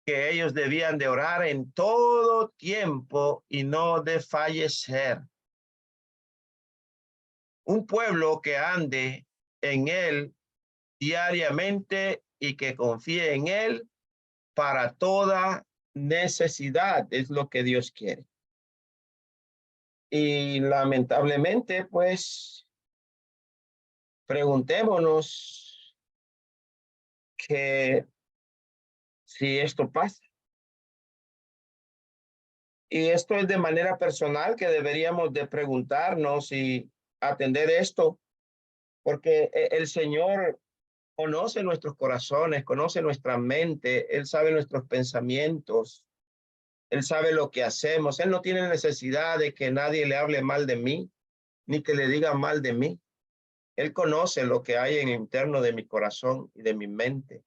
que ellos debían de orar en todo tiempo y no desfallecer. Un pueblo que ande en él diariamente y que confíe en él para toda necesidad, es lo que Dios quiere. Y lamentablemente, pues, preguntémonos que si esto pasa. Y esto es de manera personal que deberíamos de preguntarnos y atender esto, porque el Señor conoce nuestros corazones, conoce nuestra mente, Él sabe nuestros pensamientos, Él sabe lo que hacemos. Él no tiene necesidad de que nadie le hable mal de mí, ni que le diga mal de mí. Él conoce lo que hay en el interno de mi corazón y de mi mente.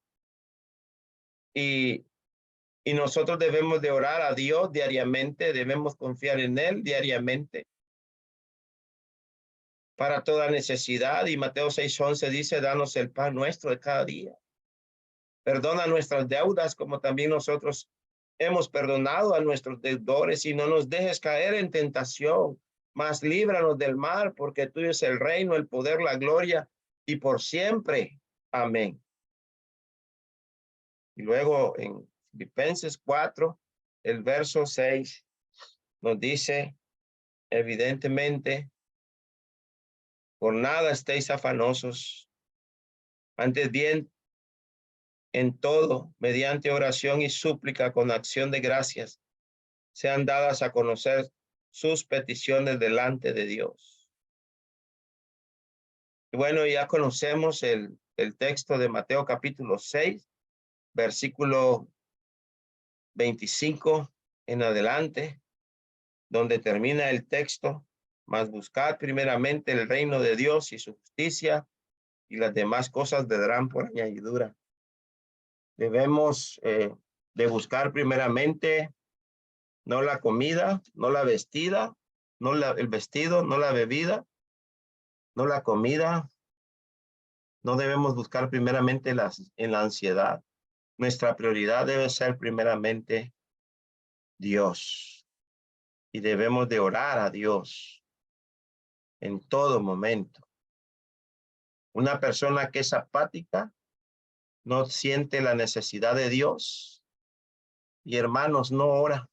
Y nosotros debemos de orar a Dios diariamente, debemos confiar en Él diariamente para toda necesidad. Y Mateo 6:11 dice, danos el pan nuestro de cada día. Perdona nuestras deudas como también nosotros hemos perdonado a nuestros deudores, y no nos dejes caer en tentación, mas líbranos del mal, porque tuyo es el reino, el poder, la gloria, y por siempre. Amén. Y luego en Filipenses 4, el verso 6, nos dice, evidentemente, por nada estéis afanosos, antes bien, en todo, mediante oración y súplica con acción de gracias, sean dadas a conocer sus peticiones delante de Dios. Y bueno, ya conocemos el texto de Mateo capítulo 6, versículo 25 en adelante, donde termina el texto, mas buscad primeramente el reino de Dios y su justicia, y las demás cosas vendrán por añadidura. Debemos de buscar primeramente no la comida, no la vestida, no el vestido, no la bebida, no la comida. No debemos buscar primeramente en la ansiedad. Nuestra prioridad debe ser primeramente Dios. Y debemos de orar a Dios en todo momento. Una persona que es apática no siente la necesidad de Dios. Y hermanos, no ora.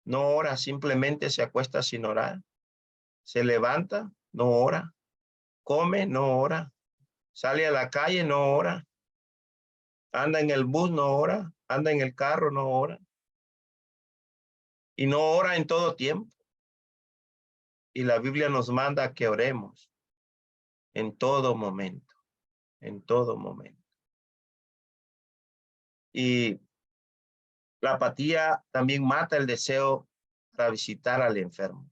No ora, simplemente se acuesta sin orar. Se levanta, no ora. Come, no ora. Sale a la calle, no ora. Anda en el bus, no ora. Anda en el carro, no ora. Y no ora en todo tiempo. Y la Biblia nos manda que oremos en todo momento. En todo momento. Y la apatía también mata el deseo para visitar al enfermo.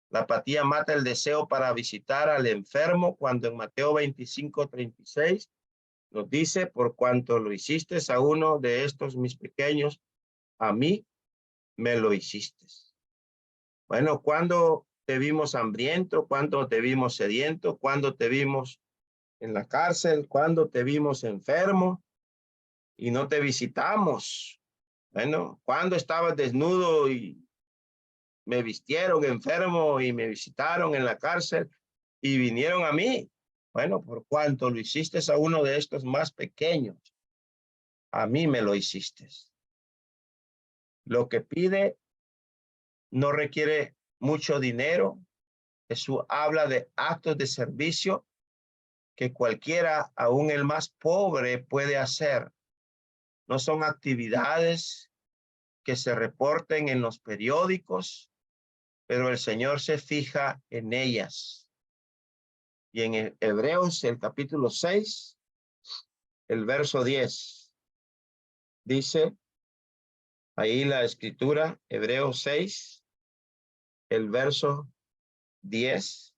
La apatía mata el deseo para visitar al enfermo, cuando en Mateo 25:36 nos dice, por cuanto lo hiciste a uno de estos mis pequeños, a mí me lo hiciste. Bueno, ¿cuándo te vimos hambriento? ¿Cuándo te vimos sediento? ¿Cuándo te vimos en la cárcel? ¿Cuándo te vimos enfermo y no te visitamos? Bueno, ¿cuándo estabas desnudo y me vistieron enfermo y me visitaron en la cárcel y vinieron a mí? Bueno, por cuanto lo hiciste a uno de estos más pequeños, a mí me lo hiciste. Lo que pide no requiere mucho dinero. Jesús habla de actos de servicio que cualquiera, aún el más pobre, puede hacer. No son actividades que se reporten en los periódicos, pero el Señor se fija en ellas. Y en Hebreos, el capítulo 6, el verso 10, dice ahí la escritura, Hebreos 6, el verso 10,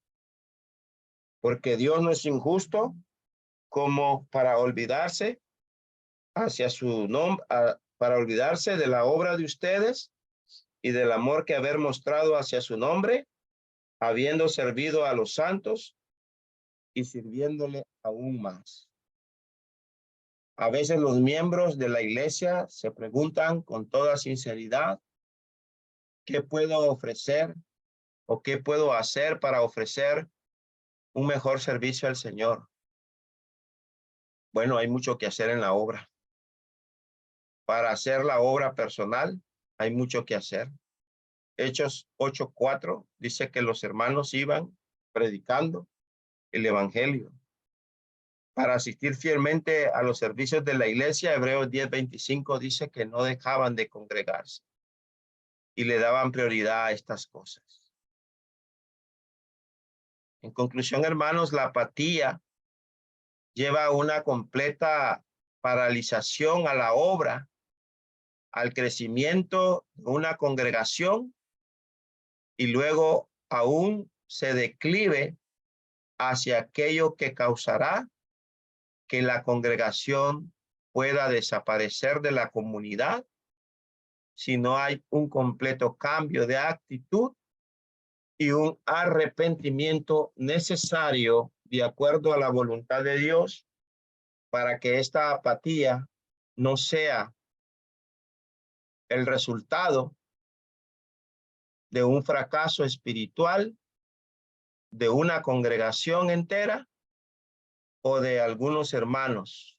porque Dios no es injusto como para olvidarse hacia su nombre, para olvidarse de la obra de ustedes y del amor que haber mostrado hacia su nombre, habiendo servido a los santos y sirviéndole aún más. A veces los miembros de la iglesia se preguntan con toda sinceridad, ¿qué puedo ofrecer o qué puedo hacer para ofrecer un mejor servicio al Señor? Bueno, hay mucho que hacer en la obra. Para hacer la obra personal, hay mucho que hacer. Hechos 8:4 dice que los hermanos iban predicando el evangelio. Para asistir fielmente a los servicios de la iglesia, Hebreos 10:25 dice que no dejaban de congregarse y le daban prioridad a estas cosas. En conclusión, hermanos, la apatía lleva a una completa paralización a la obra, al crecimiento de una congregación y luego aún se declive hacia aquello que causará que la congregación pueda desaparecer de la comunidad si no hay un completo cambio de actitud y un arrepentimiento necesario de acuerdo a la voluntad de Dios para que esta apatía no sea el resultado de un fracaso espiritual de una congregación entera o de algunos hermanos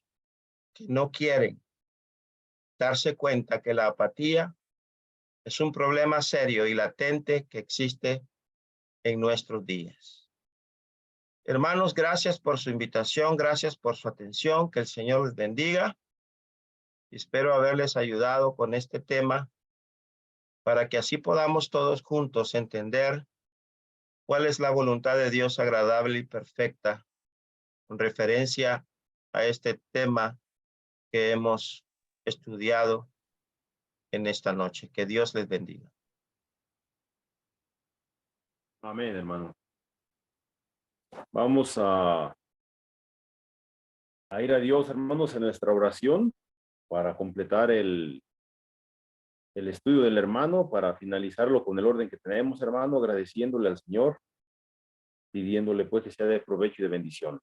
que no quieren darse cuenta que la apatía es un problema serio y latente que existe en nuestros días. Hermanos, gracias por su invitación, gracias por su atención, que el Señor les bendiga. Espero haberles ayudado con este tema para que así podamos todos juntos entender cuál es la voluntad de Dios agradable y perfecta con referencia a este tema que hemos estudiado en esta noche. Que Dios les bendiga. Amén, hermano. Vamos a ir a Dios, hermanos, en nuestra oración para completar el estudio del hermano, para finalizarlo con el orden que tenemos, hermano, agradeciéndole al Señor, pidiéndole pues que sea de provecho y de bendición.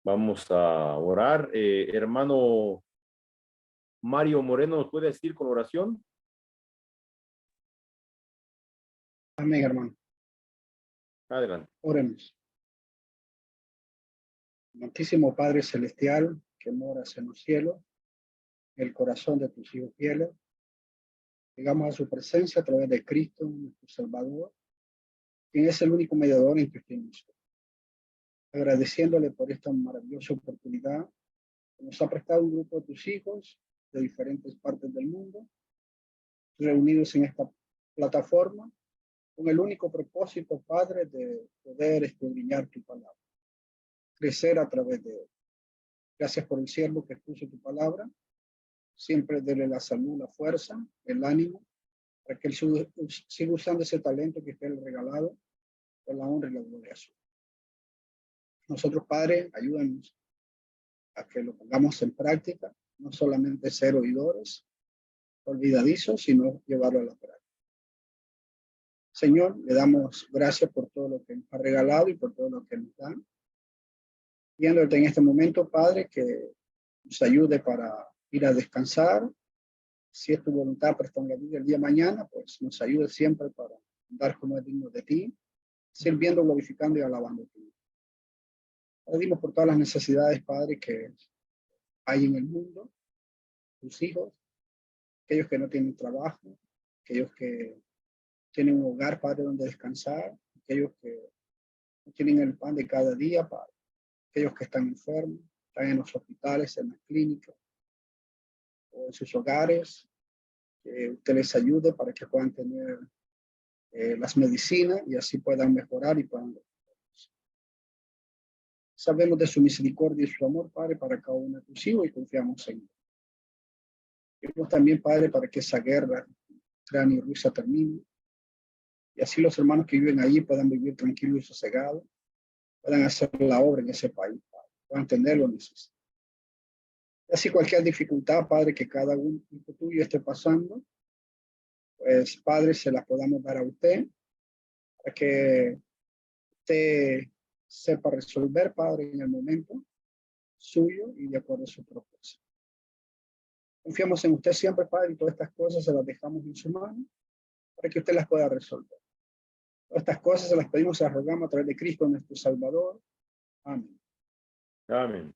Vamos a orar. Hermano Mario Moreno, ¿nos puede decir con oración? Amén, hermano. Adelante. Oremos. Amantísimo Padre Celestial, que moras en los cielos, en el corazón de tus hijos fieles, llegamos a su presencia a través de Cristo, nuestro Salvador, quien es el único mediador entre usted y nosotros. Agradeciéndole por esta maravillosa oportunidad que nos ha prestado un grupo de tus hijos de diferentes partes del mundo, reunidos en esta plataforma, con el único propósito, Padre, de poder escudriñar tu palabra, crecer a través de él. Gracias por el siervo que expuso tu palabra. Siempre dele la salud, la fuerza, el ánimo, para que él siga usando ese talento que usted le ha regalado, por la honra y la gloria suya. Nosotros, Padre, ayúdanos a que lo pongamos en práctica, no solamente ser oidores, olvidadizos, sino llevarlo a la práctica. Señor, le damos gracias por todo lo que nos ha regalado y por todo lo que nos dan. Pidiéndote en este momento, Padre, que nos ayude para ir a descansar. Si es tu voluntad, prestando la vida el día de mañana, pues nos ayude siempre para andar como es digno de ti, sirviendo, glorificando y alabando a ti. Pedimos por todas las necesidades, Padre, que hay en el mundo, tus hijos, aquellos que no tienen trabajo, aquellos que tienen un hogar, Padre, donde descansar, aquellos que no tienen el pan de cada día, Padre, aquellos que están enfermos, están en los hospitales, en las clínicas o en sus hogares, que usted les ayude para que puedan tener las medicinas y así puedan mejorar y puedan. Sabemos de su misericordia y su amor, Padre, para cada uno de tus hijos y confiamos en él. Pedimos también, Padre, para que esa guerra, Ucrania y Rusia termine y así los hermanos que viven allí puedan vivir tranquilos y sosegados, puedan hacer la obra en ese país, Padre, puedan tener lo necesario. Y así cualquier dificultad, Padre, que cada uno hijo tuyo esté pasando, pues, Padre, se las podamos dar a usted para que usted sepa resolver, Padre, en el momento suyo y de acuerdo a su propósito. Confiamos en usted siempre, Padre, y todas estas cosas se las dejamos en su mano para que usted las pueda resolver. Todas estas cosas se las pedimos y las rogamos a través de Cristo, nuestro Salvador. Amén. Amén.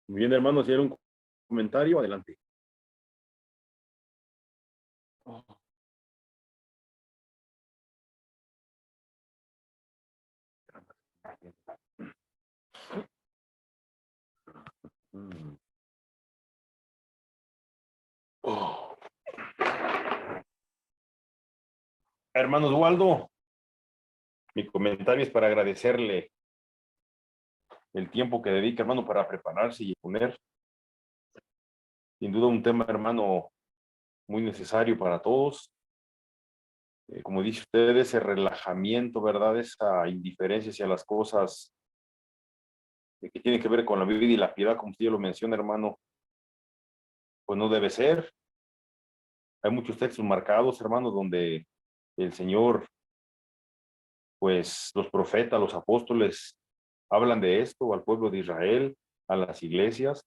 Muy bien, hermanos, si hay un comentario, adelante. Oh. Hermano Eduardo, mi comentario es para agradecerle el tiempo que dedica, hermano, para prepararse y poner. Sin duda un tema, hermano, muy necesario para todos. Como dice usted, ese relajamiento, ¿verdad? Esa indiferencia hacia las cosas que tienen que ver con la vida y la piedad, como usted lo menciona, hermano, pues no debe ser. Hay muchos textos marcados, hermanos, donde el Señor, pues los profetas, los apóstoles, hablan de esto al pueblo de Israel, a las iglesias,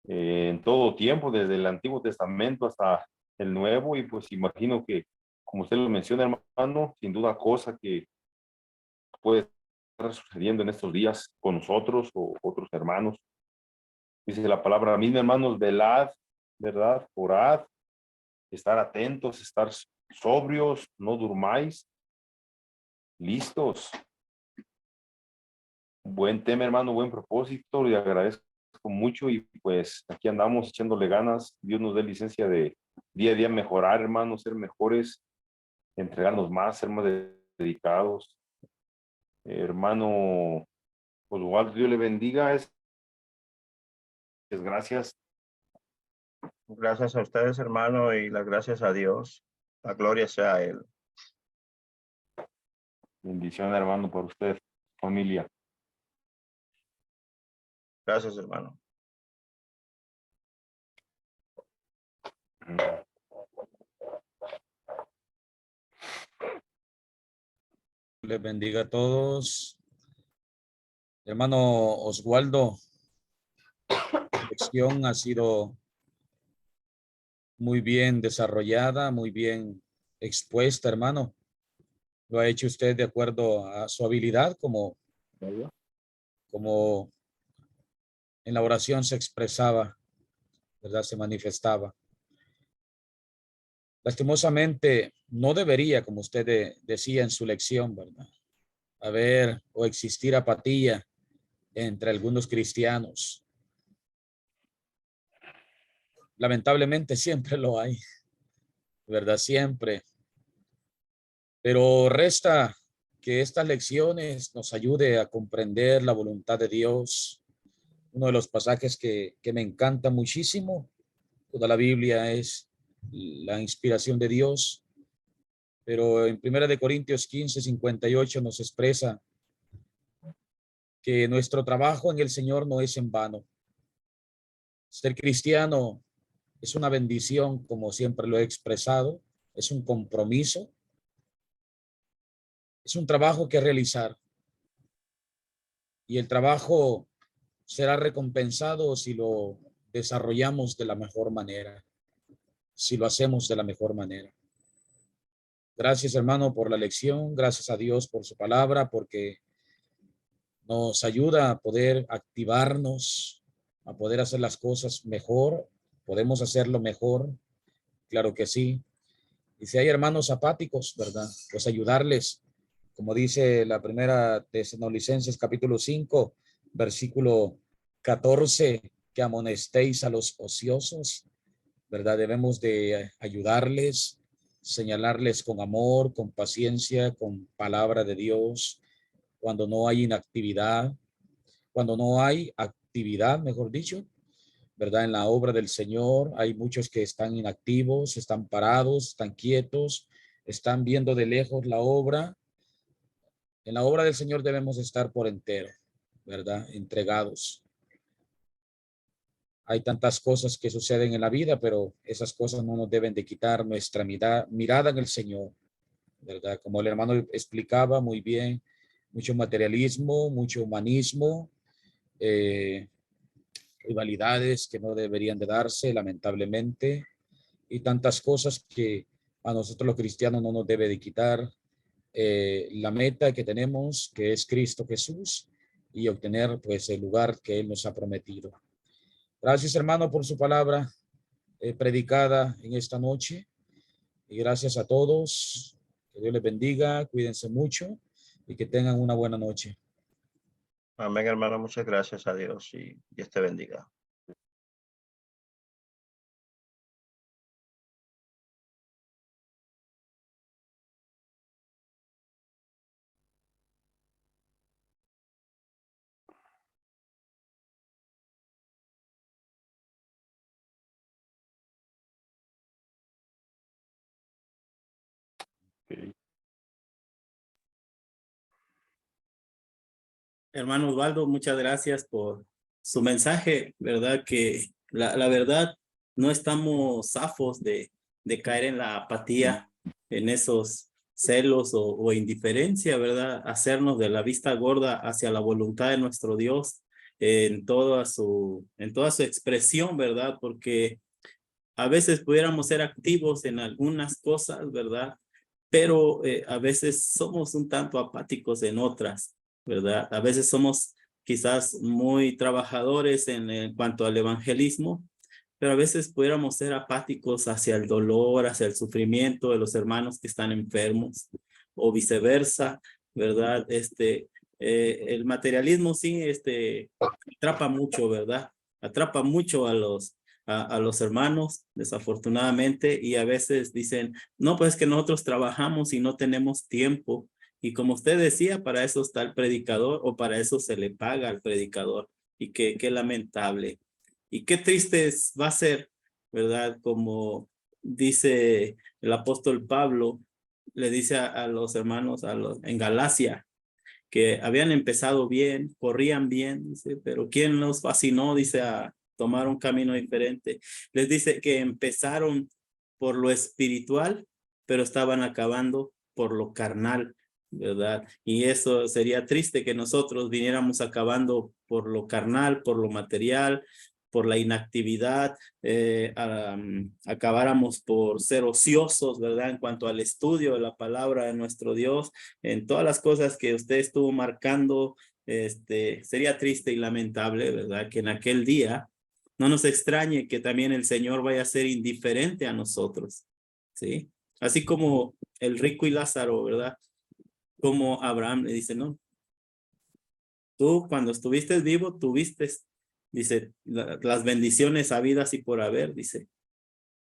en todo tiempo, desde el Antiguo Testamento hasta el Nuevo, y pues imagino que, como usted lo menciona, hermano, sin duda cosa que puede estar sucediendo en estos días con nosotros o otros hermanos. Dice la palabra, misma, hermanos, velad, ¿verdad? Orad, estar atentos, estar sobrios, no durmáis, listos. Buen tema, hermano, buen propósito, le agradezco mucho y pues aquí andamos echándole ganas. Dios nos dé licencia de día a día mejorar, hermano, ser mejores, entregarnos más, ser más dedicados. Hermano Oswaldo, Dios le bendiga. Gracias. Gracias a ustedes, hermano, y las gracias a Dios. La gloria sea a Él. Bendición, hermano, por usted, familia. Gracias, hermano. Les bendiga a todos. Hermano Oswaldo, la lección ha sido muy bien desarrollada, muy bien expuesta, hermano. Lo ha hecho usted de acuerdo a su habilidad, como en la oración se expresaba, ¿verdad? Se manifestaba. Lastimosamente, no debería, como usted decía en su lección, ¿verdad?, haber o existir apatía entre algunos cristianos. Lamentablemente siempre lo hay, ¿verdad? Siempre. Pero resta que estas lecciones nos ayude a comprender la voluntad de Dios. Uno de los pasajes que me encanta muchísimo, toda la Biblia es la inspiración de Dios, pero en 1 Corintios 15:58 nos expresa que nuestro trabajo en el Señor no es en vano. Ser cristiano es una bendición, como siempre lo he expresado, es un compromiso, es un trabajo que realizar, y el trabajo será recompensado si lo desarrollamos de la mejor manera, si lo hacemos de la mejor manera. Gracias, hermano, por la lección. Gracias a Dios por su palabra, porque nos ayuda a poder activarnos, a poder hacer las cosas mejor. Podemos hacerlo mejor, claro que sí. Y si hay hermanos apáticos, ¿verdad? Pues ayudarles, como dice la primera Tesalonicenses capítulo 5, versículo 14, que amonestéis a los ociosos, ¿verdad? Debemos de ayudarles, señalarles con amor, con paciencia, con palabra de Dios, cuando no hay inactividad, cuando no hay actividad, mejor dicho, ¿verdad? En la obra del Señor hay muchos que están inactivos, están parados, están quietos, están viendo de lejos la obra. En la obra del Señor debemos estar por entero, ¿verdad? Entregados. Hay tantas cosas que suceden en la vida, pero esas cosas no nos deben de quitar nuestra mirada en el Señor, ¿verdad? Como el hermano explicaba muy bien, mucho materialismo, mucho humanismo, rivalidades que no deberían de darse, lamentablemente, y tantas cosas que a nosotros los cristianos no nos debe de quitar la meta que tenemos, que es Cristo Jesús, y obtener pues el lugar que Él nos ha prometido. Gracias, hermano, por su palabra predicada en esta noche, y gracias a todos. Que Dios les bendiga, cuídense mucho y que tengan una buena noche. Amén, hermano. Muchas gracias a Dios y Dios te bendiga. Ok. Hermano Osvaldo, muchas gracias por su mensaje, ¿verdad? Que la verdad no estamos zafos de caer en la apatía, en esos celos o indiferencia, ¿verdad? Hacernos de la vista gorda hacia la voluntad de nuestro Dios en toda su expresión, ¿verdad? Porque a veces pudiéramos ser activos en algunas cosas, ¿verdad? Pero a veces somos un tanto apáticos en otras, ¿verdad? A veces somos quizás muy trabajadores en cuanto al evangelismo, pero a veces pudiéramos ser apáticos hacia el dolor, hacia el sufrimiento de los hermanos que están enfermos, o viceversa, ¿verdad? El materialismo sí, atrapa mucho, ¿verdad? Atrapa mucho a los hermanos, desafortunadamente, y a veces dicen, no, pues que nosotros trabajamos y no tenemos tiempo. Y como usted decía, para eso está el predicador, o para eso se le paga al predicador. Y qué lamentable. Y qué triste va a ser, ¿verdad? Como dice el apóstol Pablo, le dice a los hermanos en Galacia, que habían empezado bien, corrían bien, dice, pero ¿quién los fascinó? Dice, a tomar un camino diferente. Les dice que empezaron por lo espiritual, pero estaban acabando por lo carnal, ¿verdad? Y eso sería triste, que nosotros viniéramos acabando por lo carnal, por lo material, por la inactividad, acabáramos por ser ociosos, ¿verdad? En cuanto al estudio de la palabra de nuestro Dios, en todas las cosas que usted estuvo marcando, sería triste y lamentable, ¿verdad? Que en aquel día no nos extrañe que también el Señor vaya a ser indiferente a nosotros, ¿sí? Así como el rico y Lázaro, ¿verdad? Como Abraham le dice, no, tú cuando estuviste vivo, tuviste, dice, las bendiciones habidas y por haber, dice,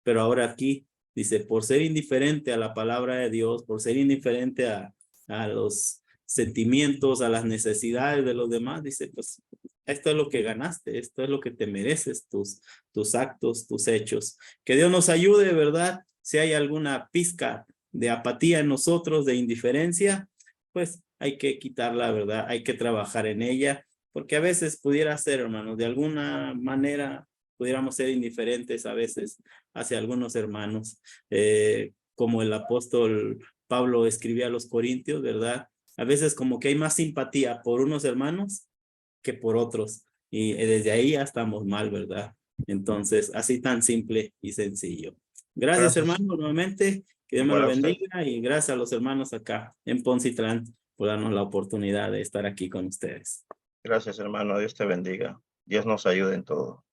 pero ahora aquí, dice, por ser indiferente a la palabra de Dios, por ser indiferente a los sentimientos, a las necesidades de los demás, dice, pues esto es lo que ganaste, esto es lo que te mereces, tus actos, tus hechos. Que Dios nos ayude, ¿verdad? Si hay alguna pizca de apatía en nosotros, de indiferencia, pues hay que quitarla, ¿verdad? Hay que trabajar en ella, porque a veces pudiera ser, hermanos, de alguna manera pudiéramos ser indiferentes a veces hacia algunos hermanos, como el apóstol Pablo escribía a los Corintios, ¿verdad? A veces como que hay más simpatía por unos hermanos que por otros, y desde ahí ya estamos mal, ¿verdad? Entonces, así tan simple y sencillo. Gracias, hermano, nuevamente, que Dios me lo bendiga, y gracias a los hermanos acá en Poncitlán por darnos la oportunidad de estar aquí con ustedes. Gracias, hermano. Dios te bendiga. Dios nos ayude en todo.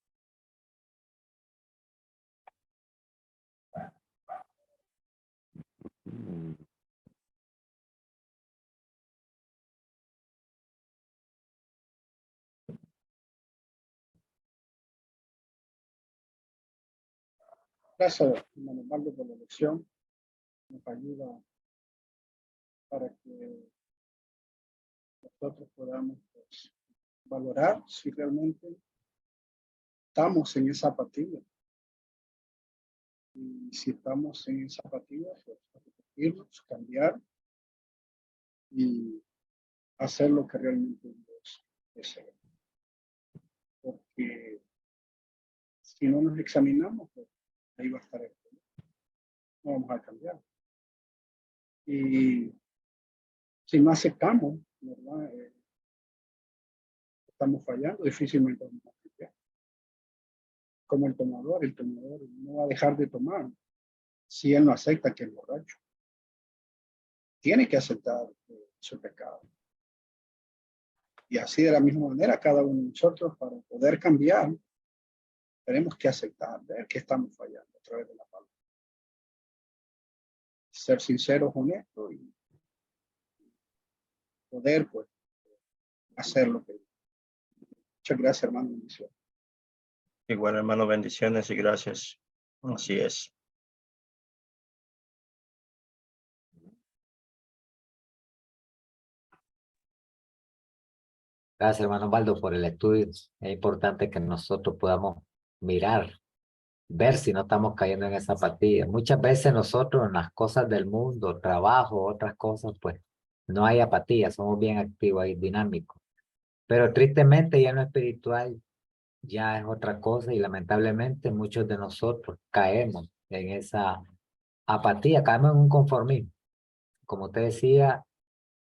Gracias, hermano Osvaldo, por la lección. Nos ayuda para que nosotros podamos pues, valorar si realmente estamos en esa apatía. Y si estamos en esa apatía, pues arrepentirnos, cambiar y hacer lo que realmente Dios desea. Porque si no nos examinamos, pues ahí va a estar el problema. No vamos a cambiar. Y si no aceptamos, ¿verdad? Estamos fallando, difícilmente vamos a cambiar. Como el tomador no va a dejar de tomar si él no acepta que es borracho. Tiene que aceptar su pecado. Y así de la misma manera, cada uno de nosotros, para poder cambiar, tenemos que aceptar, ver que estamos fallando a través de la palabra. Ser sinceros, honestos y poder, pues, hacer lo que. Muchas gracias, hermano. Bendición. Igual, hermano, bendiciones y gracias. Así es. Gracias, hermano Osvaldo, por el estudio. Es importante que nosotros podamos mirar, ver si no estamos cayendo en esa apatía. Muchas veces nosotros en las cosas del mundo, trabajo, otras cosas, pues no hay apatía, somos bien activos y dinámicos. Pero tristemente ya en lo espiritual ya es otra cosa y lamentablemente muchos de nosotros caemos en esa apatía, caemos en un conformismo. Como usted decía,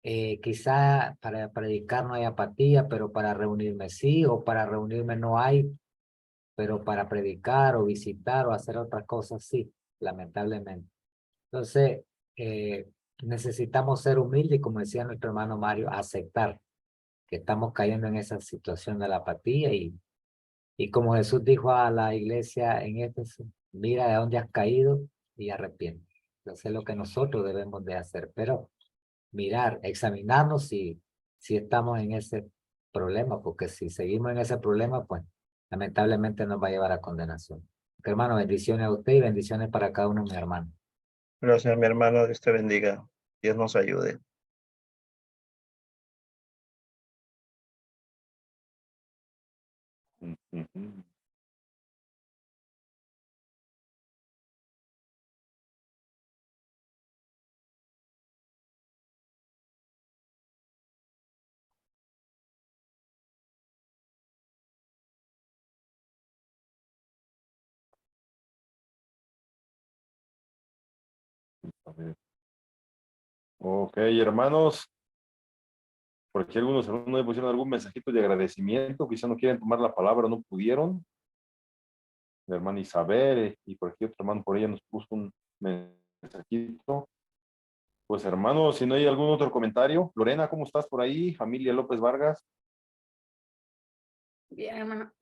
quizá para predicar no hay apatía, pero para reunirme sí, o para reunirme no hay, pero para predicar o visitar o hacer otras cosas sí, lamentablemente. Entonces, necesitamos ser humildes y como decía nuestro hermano Mario, aceptar que estamos cayendo en esa situación de la apatía y como Jesús dijo a la iglesia en Éfeso, mira de dónde has caído y arrepiente. Entonces es lo que nosotros debemos de hacer, pero mirar, examinarnos si estamos en ese problema, porque si seguimos en ese problema, pues lamentablemente nos va a llevar a condenación. Hermano, bendiciones a usted y bendiciones para cada uno de mis hermanos. Gracias, mi hermano. Dios te bendiga. Dios nos ayude. Ujú. A ver. Ok, hermanos, por aquí algunos alumnos me pusieron algún mensajito de agradecimiento, quizá no quieren tomar la palabra, no pudieron. La hermana Isabel y por aquí otro hermano por ella nos puso un mensajito. Pues hermanos, si no hay algún otro comentario. Lorena, ¿cómo estás por ahí? Familia López Vargas. Bien, hermano.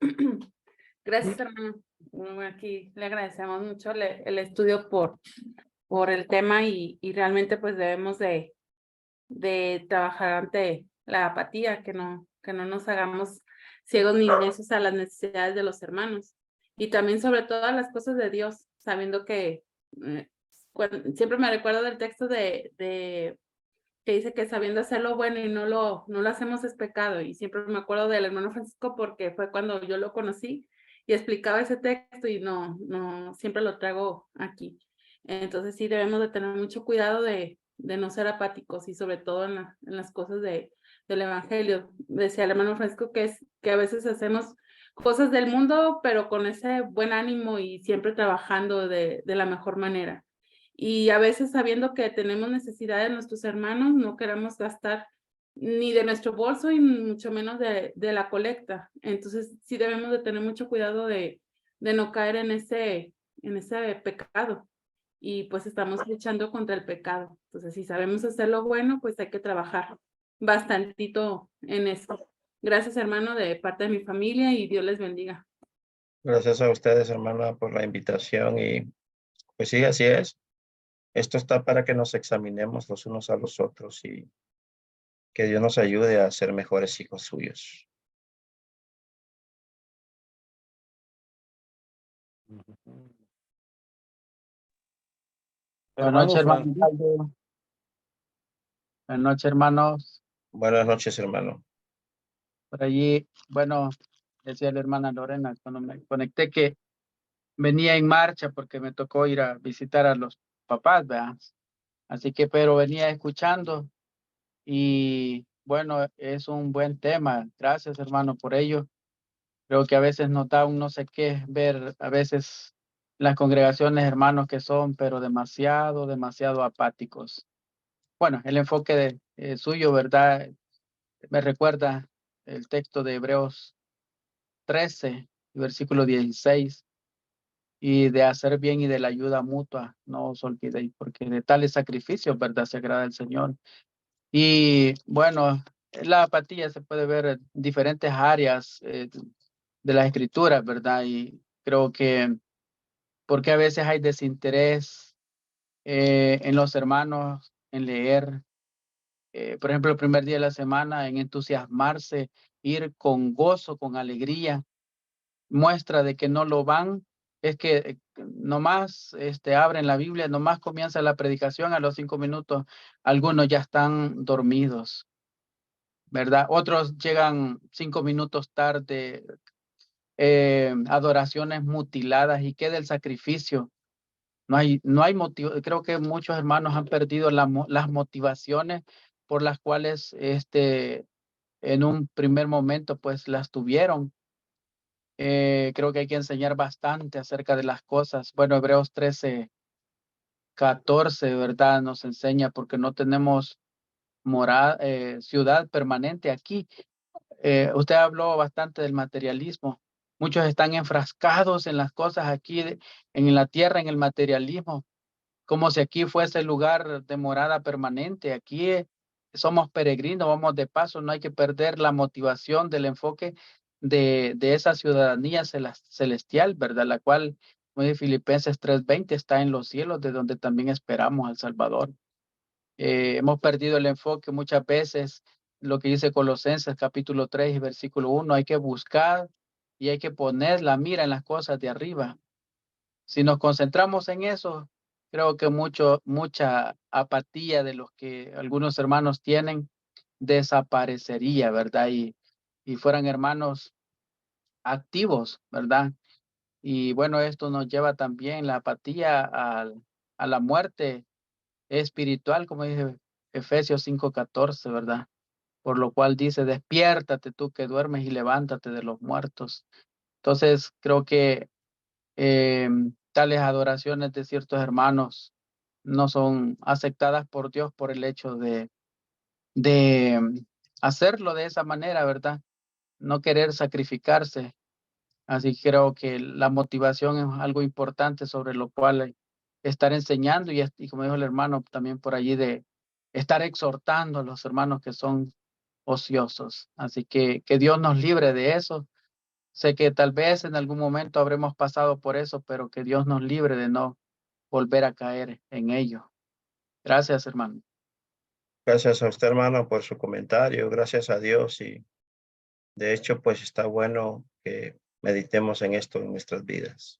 Gracias, hermano. Bueno, aquí le agradecemos mucho el estudio por el tema y realmente pues debemos de trabajar ante la apatía, que no nos hagamos ciegos ni necios a las necesidades de los hermanos. Y también sobre todas las cosas de Dios, sabiendo que siempre me recuerdo del texto que dice que sabiendo hacer lo bueno y no lo hacemos es pecado. Y siempre me acuerdo del hermano Francisco porque fue cuando yo lo conocí y explicaba ese texto y no siempre lo traigo aquí. Entonces sí debemos de tener mucho cuidado de no ser apáticos y sobre todo en las cosas del evangelio. Decía el hermano Francisco que a veces hacemos cosas del mundo, pero con ese buen ánimo y siempre trabajando de la mejor manera. Y a veces sabiendo que tenemos necesidad de nuestros hermanos, no queremos gastar ni de nuestro bolso y mucho menos de la colecta. Entonces sí debemos de tener mucho cuidado de no caer en ese pecado. Y pues estamos luchando contra el pecado. Entonces si sabemos hacer lo bueno, pues hay que trabajar bastantito en eso. Gracias, hermano, de parte de mi familia y Dios les bendiga. Gracias a ustedes, hermana, por la invitación y pues sí, así es. Esto está para que nos examinemos los unos a los otros y que Dios nos ayude a ser mejores hijos suyos. Buenas noches, hermano. Francisco. Buenas noches, hermanos. Buenas noches, hermano. Por allí, bueno, decía la hermana Lorena cuando me conecté que venía en marcha porque me tocó ir a visitar a los papás, ¿verdad? Así que, pero venía escuchando y bueno, es un buen tema. Gracias, hermano, por ello. Creo que a veces nos da un no sé qué ver, a veces las congregaciones, hermanos, que son, pero demasiado apáticos. Bueno, el enfoque suyo, ¿verdad? Me recuerda el texto de Hebreos 13, versículo 16, y de hacer bien y de la ayuda mutua, no os olvidéis, porque de tales sacrificios, ¿verdad? Se agrada el Señor. Y bueno, la apatía se puede ver en diferentes áreas de las escrituras, ¿verdad? Y creo que porque a veces hay desinterés en los hermanos en leer, por ejemplo, el primer día de la semana, en entusiasmarse, ir con gozo, con alegría, muestra de que no lo van, es que nomás abren la Biblia, nomás comienza la predicación, a los 5 minutos, algunos ya están dormidos, ¿verdad? Otros llegan 5 minutos tarde, adoraciones mutiladas, y queda el sacrificio. No hay motivo. Creo que muchos hermanos han perdido las motivaciones por las cuales en un primer momento pues las tuvieron. Creo que hay que enseñar bastante acerca de las cosas. Bueno, Hebreos 13, 14, ¿verdad? Nos enseña porque no tenemos ciudad permanente aquí. Usted habló bastante del materialismo. Muchos están enfrascados en las cosas aquí en la tierra, en el materialismo, como si aquí fuese el lugar de morada permanente. Aquí somos peregrinos, vamos de paso, no hay que perder la motivación del enfoque de esa ciudadanía celestial, ¿verdad? La cual, como dice Filipenses 3:20, está en los cielos, de donde también esperamos al Salvador. Hemos perdido el enfoque muchas veces, lo que dice Colosenses capítulo 3 y versículo 1, hay que buscar y hay que poner la mira en las cosas de arriba. Si nos concentramos en eso, creo que mucha apatía de los que algunos hermanos tienen desaparecería, ¿verdad? Y fueran hermanos activos, ¿verdad? Y bueno, esto nos lleva también la apatía a la muerte espiritual, como dice Efesios 5:14, ¿verdad? Por lo cual dice, despiértate tú que duermes y levántate de los muertos. Entonces, creo que tales adoraciones de ciertos hermanos no son aceptadas por Dios por el hecho de hacerlo de esa manera, ¿verdad? No querer sacrificarse. Así que creo que la motivación es algo importante sobre lo cual estar enseñando y como dijo el hermano también por allí, de estar exhortando a los hermanos que son ociosos. Así que Dios nos libre de eso. Sé que tal vez en algún momento habremos pasado por eso, pero que Dios nos libre de no volver a caer en ello. Gracias, hermano. Gracias a usted, hermano, por su comentario. Gracias a Dios. Y de hecho, pues está bueno que meditemos en esto en nuestras vidas.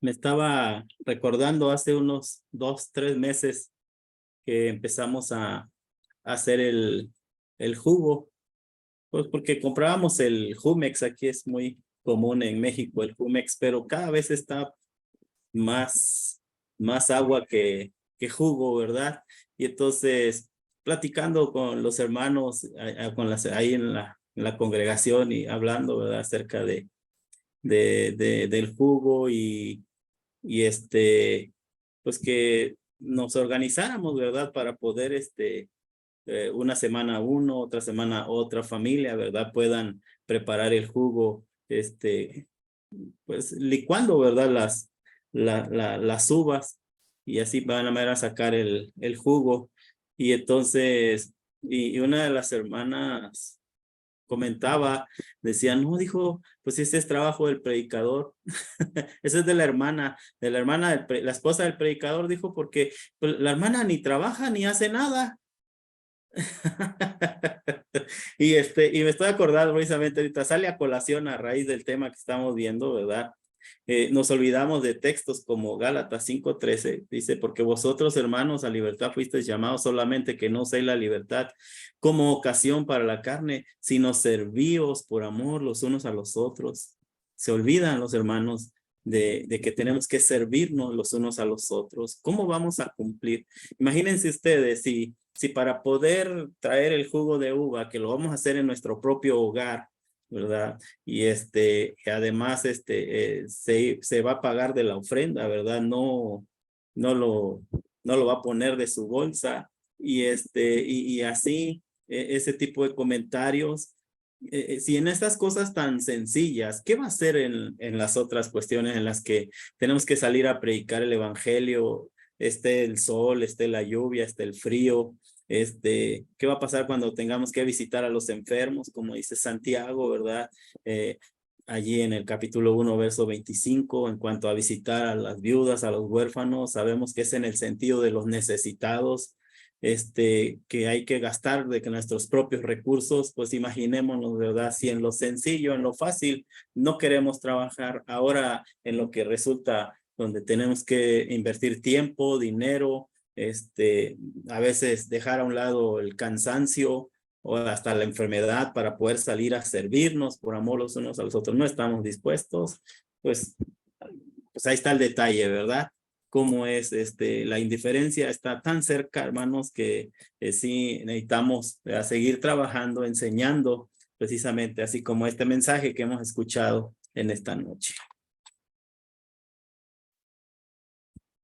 Me estaba recordando hace unos 2, 3 meses que empezamos a hacer el jugo, pues porque comprábamos el Jumex. Aquí es muy común en México el Jumex, pero cada vez está más agua que jugo, ¿verdad? Y entonces, platicando con los hermanos, ahí en la congregación y hablando, ¿verdad? Acerca del jugo y pues que nos organizáramos, ¿verdad? Para poder, una semana uno, otra semana otra familia, ¿verdad? Puedan preparar el jugo, pues licuando, ¿verdad? las uvas y así van a manera a sacar el jugo. Y entonces, y una de las hermanas comentaba, decía, no, dijo, pues ese es trabajo del predicador. Ese es de la hermana la esposa del predicador, dijo, porque pues, la hermana ni trabaja ni hace nada. Y me estoy acordando precisamente ahorita, sale a colación a raíz del tema que estamos viendo, ¿verdad? Nos olvidamos de textos como Gálatas 5:13, dice, porque vosotros, hermanos, a libertad fuisteis llamados, solamente que no uséis la libertad como ocasión para la carne, sino servíos por amor los unos a los otros. Se olvidan los hermanos de que tenemos que servirnos los unos a los otros. ¿Cómo vamos a cumplir? Imagínense ustedes, si para poder traer el jugo de uva, que lo vamos a hacer en nuestro propio hogar, ¿verdad? Y además se va a pagar de la ofrenda, ¿verdad? No lo va a poner de su bolsa y así ese tipo de comentarios. Si en estas cosas tan sencillas, ¿qué va a hacer en las otras cuestiones en las que tenemos que salir a predicar el evangelio? Esté el sol, esté la lluvia, esté el frío. ¿Qué va a pasar cuando tengamos que visitar a los enfermos? Como dice Santiago, ¿verdad? Allí en el capítulo 1, verso 25, en cuanto a visitar a las viudas, a los huérfanos, sabemos que es en el sentido de los necesitados, que hay que gastar de que nuestros propios recursos, pues imaginémonos, ¿verdad? Si en lo sencillo, en lo fácil, no queremos trabajar, ahora en lo que resulta donde tenemos que invertir tiempo, dinero, a veces dejar a un lado el cansancio o hasta la enfermedad para poder salir a servirnos por amor los unos a los otros. No estamos dispuestos, pues ahí está el detalle, ¿verdad? Cómo es la indiferencia está tan cerca, hermanos, que sí necesitamos seguir trabajando, enseñando precisamente, así como este mensaje que hemos escuchado en esta noche.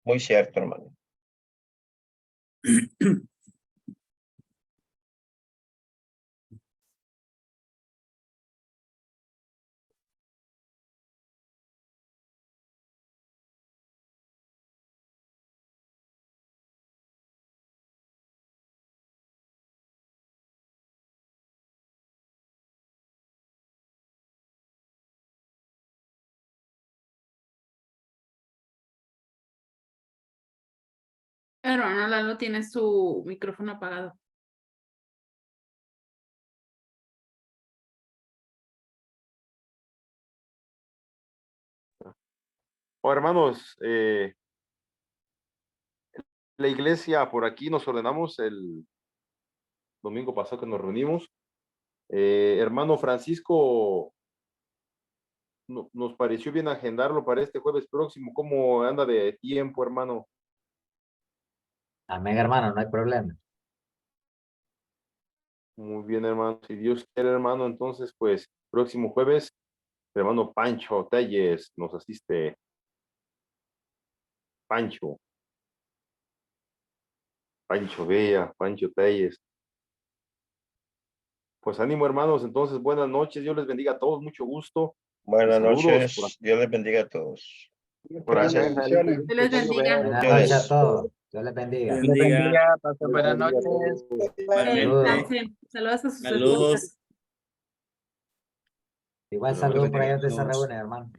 Muy cierto, hermano. Hermano Lalo tiene su micrófono apagado. Oh, hermanos, la iglesia por aquí nos ordenamos el domingo pasado que nos reunimos. Hermano Francisco, nos pareció bien agendarlo para este jueves próximo. ¿Cómo anda de tiempo, hermano? Amén, hermano, no hay problema. Muy bien, hermano. Si Dios quiere, hermano, entonces, pues, próximo jueves, el hermano Pancho Telles nos asiste. Pancho Villa, Pancho Telles. Pues ánimo, hermanos. Entonces, buenas noches. Dios les bendiga a todos. Mucho gusto. Buenas Saludos noches. por- Dios les bendiga a todos. Por acá en Bendiciones. Dios les bendiga. Buenas Dios noches les- a todos. Dios les bendiga. Dios Les bendiga. bendiga, pasen buenas noches. Igualmente. Saludos a sus Saludos. esposas. Igual saludos por allá donde se reúnen, hermano.